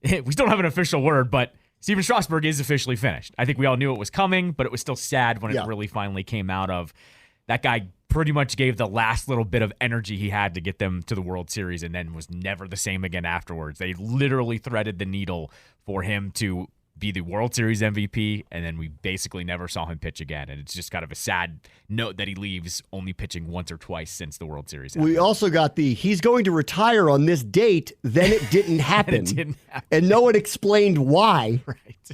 we still don't have an official word, but Steven Strasburg is officially finished. I think we all knew it was coming, but it was still sad when it really finally came out of that guy pretty much gave the last little bit of energy he had to get them to the World Series and then was never the same again afterwards. They literally threaded the needle for him to be the World Series MVP, and then we basically never saw him pitch again. And it's just kind of a sad note that he leaves only pitching once or twice since the World Series happened. We also got he's going to retire on this date, then it didn't happen. And it didn't happen. And no one explained why. Right.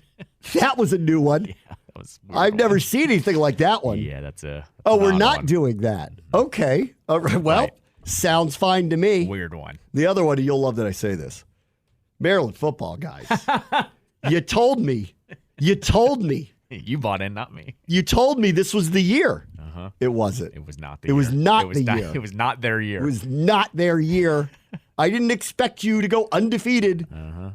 That was a new one. Yeah, that was a weird I've one. never seen anything like that one. Yeah, that's an we're odd not one. doing that. Okay. All right. Well, Right. sounds fine to me. Weird one. The other one, you'll love that I say this. Maryland football guys. You told me. You told me. You bought in, not me. You told me this was the year. Uh-huh. It wasn't. It was not the It year. was not It was the not, year. It was not their year. It was not their year. I didn't expect you to go undefeated,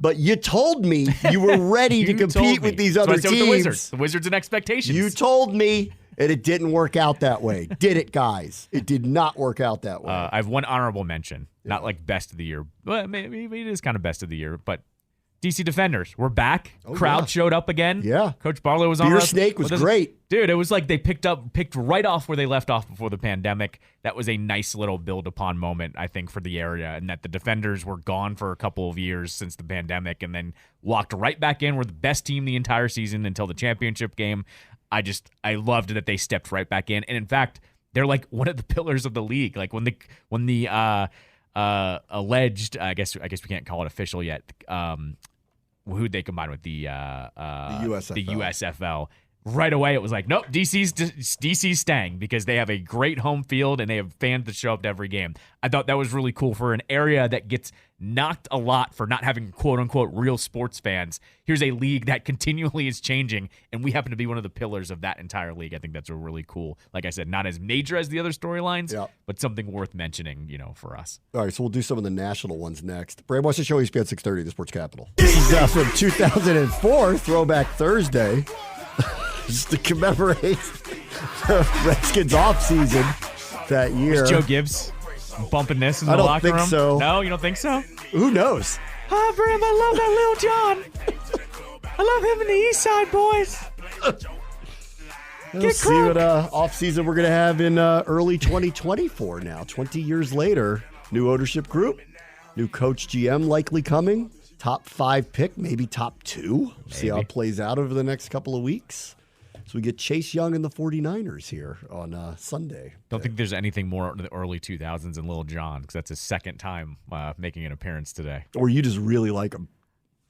but you told me you were ready to You told compete me. with these That's other what I said with teams. the Wizards. The Wizards and expectations. You told me, and it didn't work out that way. Did it, guys? It did not work out that way. I have one honorable mention. Not like best of the year. Well, maybe it is kind of best of the year, but DC Defenders, we're back. Crowd yeah. showed up again. Yeah. Coach Barlow was on. Beer Snake was great. Dude, it was like they picked right off where they left off before the pandemic. That was a nice little build upon moment, I think, for the area, and that the Defenders were gone for a couple of years since the pandemic and then walked right back in. Were the best team the entire season until the championship game. I loved that they stepped right back in. And in fact, they're like one of the pillars of the league. Like when the alleged, I guess we can't call it official yet. Who'd they combine with the USFL. The USFL. Right away, it was like, nope, DC's staying because they have a great home field and they have fans that show up to every game. I thought that was really cool for an area that gets knocked a lot for not having quote-unquote real sports fans. Here's a league that continually is changing, and we happen to be one of the pillars of that entire league. I think that's a really cool, like I said, not as major as the other storylines, but something worth mentioning, for us. All right, so we'll do some of the national ones next. Bram Weinstein Show, ESPN 630, the Sports Capital. This is from 2004, Throwback Thursday. Just to commemorate the Redskins offseason that year. Was Joe Gibbs bumping this in the locker room? I don't think so. No, you don't think so? Who knows? Oh, Bram, I love that Lil Jon. I love him and the East Side Boys. We'll see what offseason we're going to have in early 2024 now. 20 years later, new ownership group, new coach GM likely coming, top 5 pick, maybe top 2. See how it plays out over the next couple of weeks. So we get Chase Young and the 49ers here on Sunday. Don't think there's anything more in the early 2000s than Lil Jon because that's his second time making an appearance today. Or you just really like him.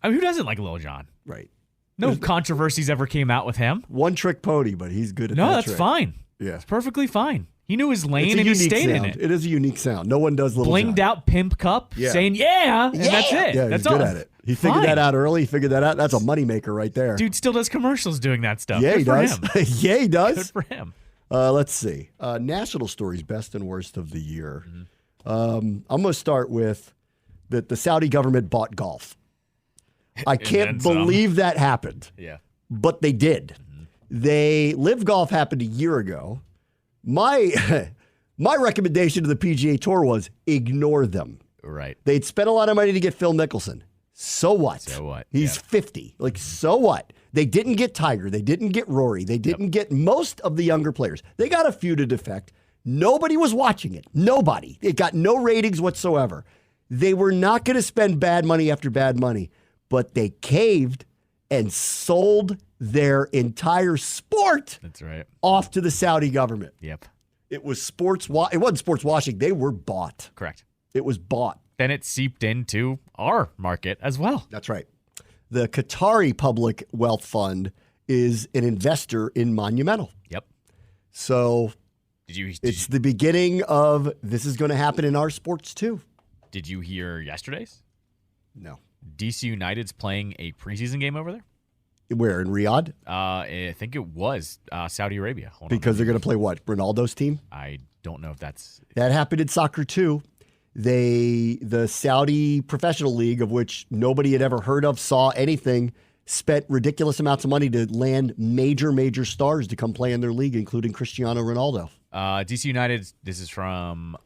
I mean, who doesn't like Lil Jon? Right. No controversies ever came out with him. One trick pony, but he's good at that. No, that's trick. fine. Yeah. It's perfectly fine. He knew his lane It's a and he unique stayed sound. in it. It is a unique sound. No one does Little Blinged John. out pimp cup saying, and that's it. Yeah, that's he's good all. at it. He figured that out early. He figured that out. That's a moneymaker right there. Dude still does commercials doing that stuff. Yeah, Good he for does. him. Yeah, he does. Good for him. Let's see. National stories, best and worst of the year. I'm going to start with that the Saudi government bought golf. I can't believe that happened. Yeah. But they did. Live Golf happened a year ago. My recommendation to the PGA Tour was ignore them. Right. They'd spent a lot of money to get Phil Mickelson. So what? So what? He's 50. Like, so what? They didn't get Tiger. They didn't get Rory. They didn't get most of the younger players. They got a few to defect. Nobody was watching it. Nobody. It got no ratings whatsoever. They were not going to spend bad money after bad money, but they caved and sold their entire sport That's right. off to the Saudi government. Yep. It was it wasn't sports washing. They were bought. Correct. It was bought. Then it seeped into our market as well. That's right. The Qatari Public Wealth Fund is an investor in Monumental. Yep. So Did the beginning of this is going to happen in our sports too. Did you hear yesterday's? No. DC United's playing a preseason game over there? Where, in Riyadh? I think it was Saudi Arabia. Hold Because on. they're going to play what? Ronaldo's team? I don't know if that's... That happened in soccer too. The Saudi Professional League, of which nobody had ever heard of, saw anything, spent ridiculous amounts of money to land major stars to come play in their league, including Cristiano Ronaldo. DC United, this is from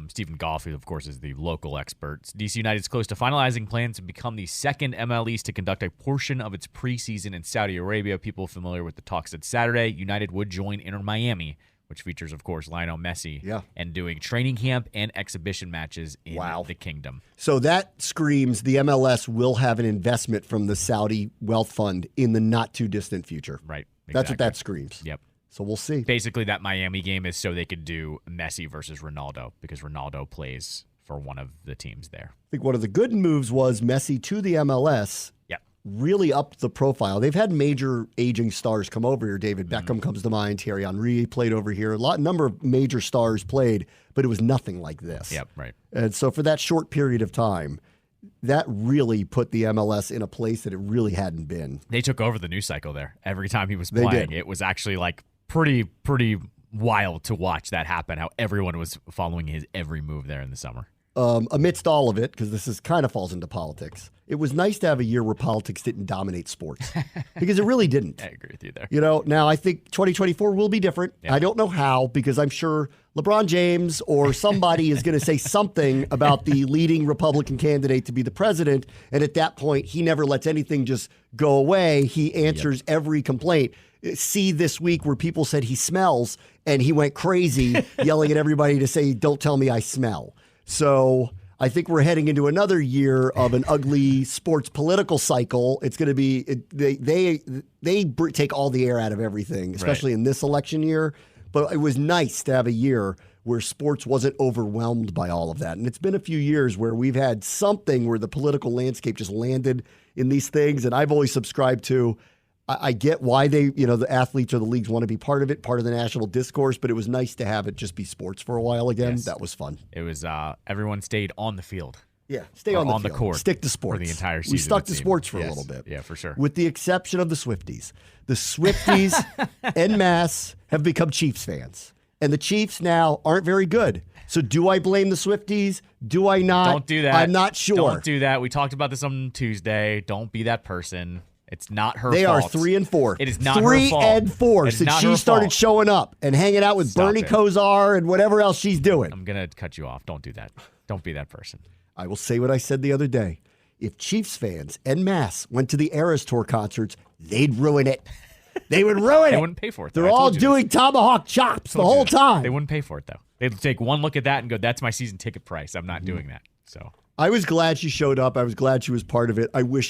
Stephen Goff, who, of course, is the local expert. DC United is close to finalizing plans to become the second ML East to conduct a portion of its preseason in Saudi Arabia. People familiar with the talks said Saturday, United would join Inter Miami which features, of course, Lionel Messi, Yeah. and doing training camp and exhibition matches in Wow. the kingdom. So that screams the MLS will have an investment from the Saudi wealth fund in the not too distant future. Right. That's what exactly. that screams. Yep. So we'll see. Basically, that Miami game is so they could do Messi versus Ronaldo because Ronaldo plays for one of the teams there. I think one of the good moves was Messi to the MLS. Yep. Really upped the profile. They've had major aging stars come over here. David Beckham comes to mind. Thierry Henry played over here. Number of major stars played, but it was nothing like this. Yep, right. And so for that short period of time, that really put the MLS in a place that it really hadn't been. They took over the news cycle there. Every time he was They playing, did. it was actually like pretty wild to watch that happen, how everyone was following his every move there in the summer. Amidst all of it, because this is kind of falls into politics, it was nice to have a year where politics didn't dominate sports because it really didn't. I agree with you there. You know, now I think 2024 will be different. Yeah. I don't know how, because I'm sure LeBron James or somebody is going to say something about the leading Republican candidate to be the president. And at that point, he never lets anything just go away. He answers every complaint. See this week where people said he smells and he went crazy yelling at everybody to say, "Don't tell me I smell." So I think we're heading into another year of an ugly sports political cycle. It's going to be they take all the air out of everything, especially in this election year. But it was nice to have a year where sports wasn't overwhelmed by all of that. And it's been a few years where we've had something where the political landscape just landed in these things. And I've always subscribed to, I get why they, the athletes or the leagues want to be part of it, part of the national discourse, but it was nice to have it just be sports for a while again. Yes. That was fun. It was everyone stayed on the field. Yeah, stay on the on the field. court Stick to sports. for the entire season. We stuck it to seemed. sports for a Yes. little bit. Yeah, for sure. With the exception of the Swifties. The Swifties en masse have become Chiefs fans. And the Chiefs now aren't very good. So do I blame the Swifties? Do I not? Don't do that. I'm not sure. Don't do that. We talked about this on Tuesday. Don't be that person. It's not her They fault. are 3-4. It is not her 3 fault. and 4 It is since not she her started fault. showing up and hanging out with Stop Bernie it. Kosar and whatever else she's doing. I'm going to cut you off. Don't do that. Don't be that person. I will say what I said the other day. If Chiefs fans en masse went to the Eras Tour concerts, they'd ruin it. They would ruin it. They wouldn't pay for it, though. They're I all told you doing tomahawk chops the whole time. They wouldn't pay for it, though. They'd take one look at that and go, that's my season ticket price. I'm Mm-hmm. not doing that. So I was glad she showed up. I was glad she was part of it. I wish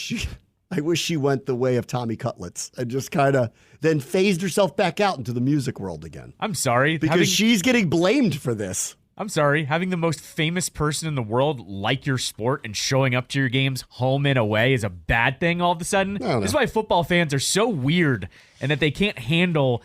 she went the way of Tommy Cutlets and just kind of then phased herself back out into the music world again. I'm sorry. Because she's getting blamed for this. I'm sorry. Having the most famous person in the world like your sport and showing up to your games home and away is a bad thing all of a sudden. No. This is why football fans are so weird and that they can't handle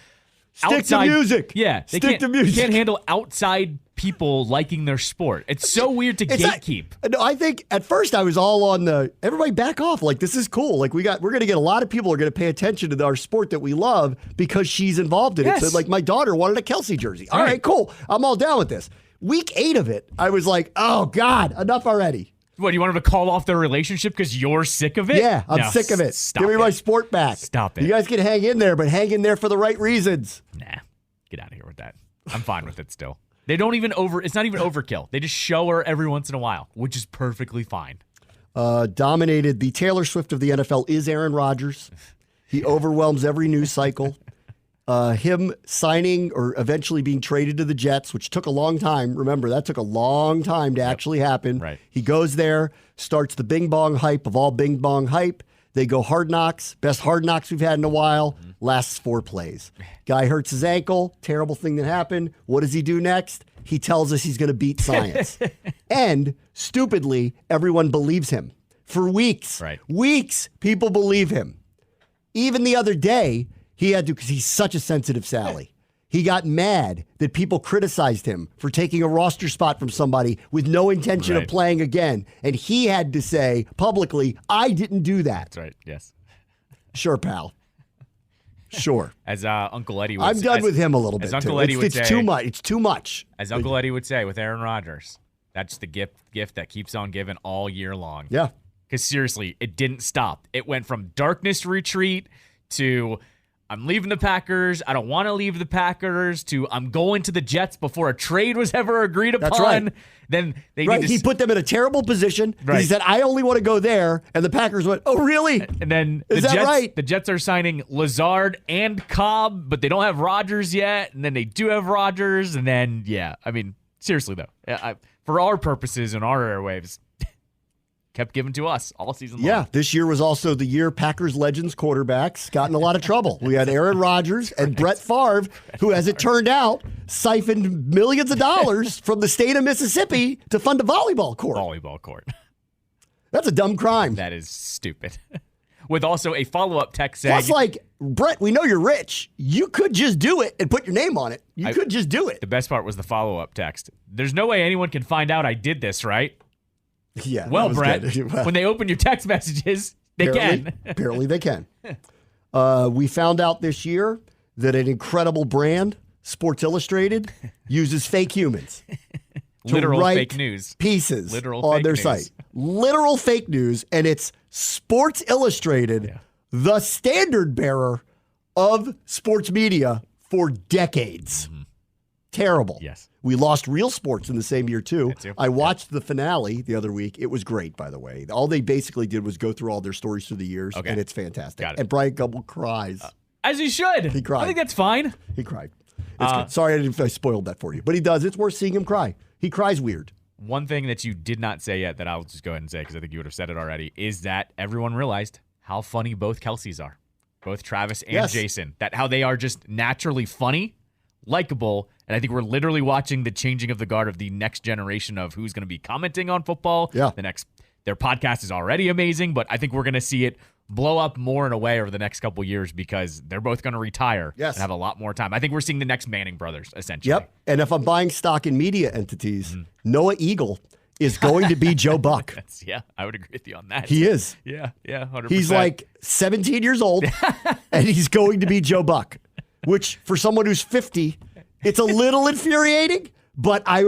Stick to music. Yeah. They Stick to music. can't handle outside people liking their sport. It's so weird to gatekeep. No, I think at first I was all on everybody back off. Like, this is cool. Like, we're going to get a lot of people who are going to pay attention to our sport that we love because she's involved in Yes. it. So, like, my daughter wanted a Kelsey jersey. All right, cool. I'm all down with this. Week 8 of it, I was like, oh, God, enough already. What, you want them to call off their relationship because you're sick of it? Yeah, I'm No, sick of it. Stop Give me it. my sport back. Stop it. You guys can hang in there, but hang in there for the right reasons. Nah, get out of here with that. I'm fine with it still. They don't even it's not even overkill. They just show her every once in a while, which is perfectly fine. Dominated the Taylor Swift of the NFL is Aaron Rodgers. He overwhelms every news cycle. Him signing or eventually being traded to the Jets, which took a long time. Remember, that took a long time to actually happen. Right. He goes there, starts the bing bong hype of all bing bong hype. They go Hard Knocks, best Hard Knocks we've had in a while, lasts 4 plays. Guy hurts his ankle, terrible thing that happened. What does he do next? He tells us he's going to beat science. And stupidly, everyone believes him. For weeks, weeks, people believe him. Even the other day, he had to, because he's such a sensitive Sally. He got mad that people criticized him for taking a roster spot from somebody with no intention of playing again. And he had to say publicly, I didn't do that. That's right. Yes. Sure, pal. Sure. As Uncle Eddie would I'm done with him a little bit. As Uncle too. Eddie would it's say, too much. It's too much. As Uncle Eddie would say with Aaron Rodgers, that's the gift that keeps on giving all year long. Yeah. Because seriously, it didn't stop. It went from darkness retreat to I'm leaving the Packers. I don't want to leave the Packers to I'm going to the Jets before a trade was ever agreed upon. That's right. Then they Right, need to he put them in a terrible position. Right. He said, I only want to go there. And the Packers went, oh, really? And then the Jets are signing Lazard and Cobb, but they don't have Rodgers yet. And then they do have Rodgers. And then, seriously, though, for our purposes and our airwaves, kept given to us all season long. Yeah, this year was also the year Packers legends quarterbacks got in a lot of trouble. We had Aaron Rodgers and Brett Favre, who, as it turned out, siphoned millions of dollars from the state of Mississippi to fund a volleyball court. That's a dumb crime. That is stupid. With also a follow-up text saying... Plus, Brett, we know you're rich. You could just do it and put your name on it. You could just do it. The best part was the follow-up text. There's no way anyone can find out I did this, right? Yeah. Well, Brett, when they open your text messages, they can. Apparently they can. We found out this year that an incredible brand, Sports Illustrated, uses fake humans. Literal write fake news. Pieces Literal on fake their news. site. Literal fake news, and it's Sports Illustrated, the standard bearer of sports media for decades. Mm-hmm. Terrible. Yes. We lost Real Sports in the same year, too. I watched the finale the other week. It was great, by the way. All they basically did was go through all their stories through the years, and it's fantastic. Got it. And Brian Gumble cries. As he should. He cried. I think that's fine. He cried. It's good. Sorry I spoiled that for you. But he does. It's worth seeing him cry. He cries weird. One thing that you did not say yet that I'll just go ahead and say because I think you would have said it already is that everyone realized how funny both Kelseys are. Both Travis and Jason. That how they are just naturally funny, likable, and I think we're literally watching the changing of the guard of the next generation of who's going to be commenting on football. Yeah. Their podcast is already amazing, but I think we're going to see it blow up more in a way over the next couple years because they're both going to retire and have a lot more time. I think we're seeing the next Manning brothers, essentially. Yep. And if I'm buying stock in media entities, Noah Eagle is going to be Joe Buck. I would agree with you on that. He is. Yeah, 100%. He's like 17 years old, and he's going to be Joe Buck, which for someone who's 50, it's a little infuriating. But I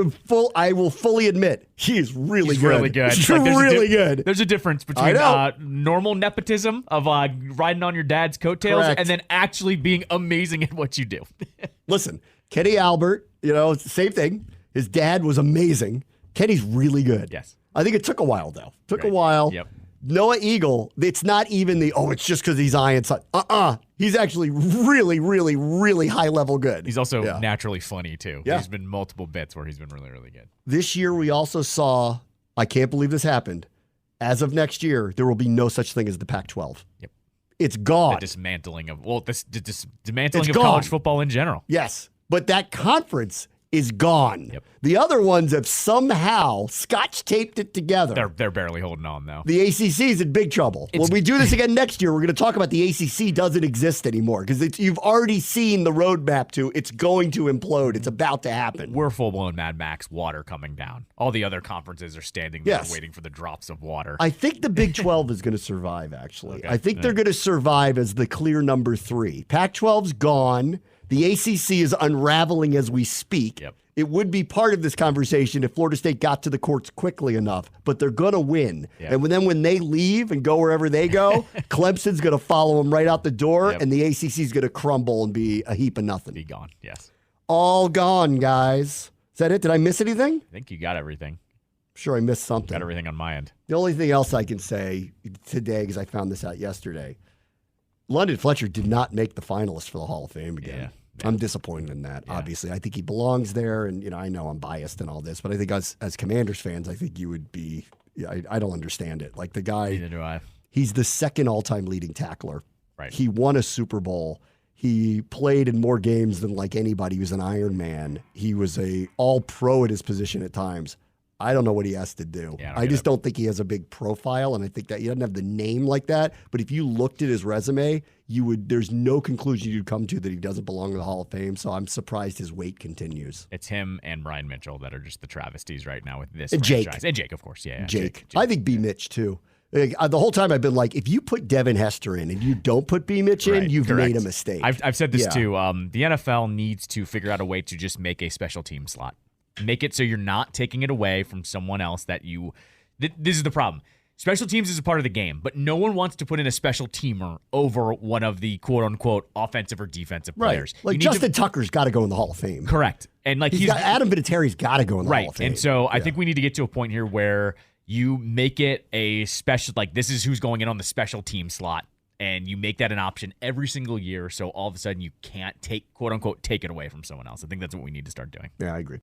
will fully admit he's really good. Really good. He's really good. There's a difference between normal nepotism of riding on your dad's coattails and then actually being amazing at what you do. Listen, Kenny Albert, same thing. His dad was amazing. Kenny's really good. Yes. I think it took a while, though. Took a while. Yep. Noah Eagle, it's not even it's just because he's Ian son. He's actually really, really, really high-level good. He's also naturally funny, too. Yeah. There's been multiple bits where he's been really, really good. This year, we also saw, I can't believe this happened, as of next year, there will be no such thing as the Pac-12. Yep. It's gone. The dismantling of, dismantling of college football in general. Yes, but that conference is gone. Yep. The other ones have somehow scotch taped it together. They're barely holding on, though. The ACC is in big trouble. When we do this again next year, we're going to talk about the ACC doesn't exist anymore because you've already seen the roadmap to it's going to implode. It's about to happen. We're full-blown Mad Max water coming down. All the other conferences are standing there waiting for the drops of water. I think the Big 12 is going to survive, actually. Okay. I think they're going to survive as the clear number 3. Pac-12's gone. The ACC is unraveling as we speak. Yep. It would be part of this conversation if Florida State got to the courts quickly enough, but they're going to win. Yep. And then when they leave and go wherever they go, Clemson's going to follow them right out the door, and the ACC is going to crumble and be a heap of nothing. Be gone, yes. All gone, guys. Is that it? Did I miss anything? I think you got everything. I'm sure I missed something. Got everything on my end. The only thing else I can say today, because I found this out yesterday, London Fletcher did not make the finalists for the Hall of Fame again. Yeah. I'm disappointed in that, obviously. I think he belongs there, and I know I'm biased and all this, but I think as Commanders fans, I think you would be I don't understand it. Like the guy, neither do I. He's the second all-time leading tackler. Right. He won a Super Bowl. He played in more games than like anybody. He was an Iron Man. He was a all-pro at his position at times. I don't know what he has to do. Yeah, I just don't think he has a big profile, and I think that he doesn't have the name like that. But if you looked at his resume, there's no conclusion you'd come to that he doesn't belong to the Hall of Fame. So I'm surprised his wait continues. It's him and Brian Mitchell that are just the travesties right now with this and franchise. Jake. And Jake, of course. Yeah. Jake. I think B. Mitch, too. The whole time I've been like, if you put Devin Hester in and you don't put B. Mitch in, you've made a mistake. I've said this too. The NFL needs to figure out a way to just make a special team slot. Make it so you're not taking it away from someone else that you... This is the problem. special teams is a part of the game, but no one wants to put in a special teamer over one of the quote unquote offensive or defensive players. Like Justin Tucker's got to go in the Hall of Fame. Correct. And like Adam Vinatieri's got to go in the Hall of Fame. And so I think we need to get to a point here where you make it a special, like this is who's going in on the special team slot, and you make that an option every single year. So all of a sudden you can't quote unquote take it away from someone else. I think that's what we need to start doing. Yeah, I agree.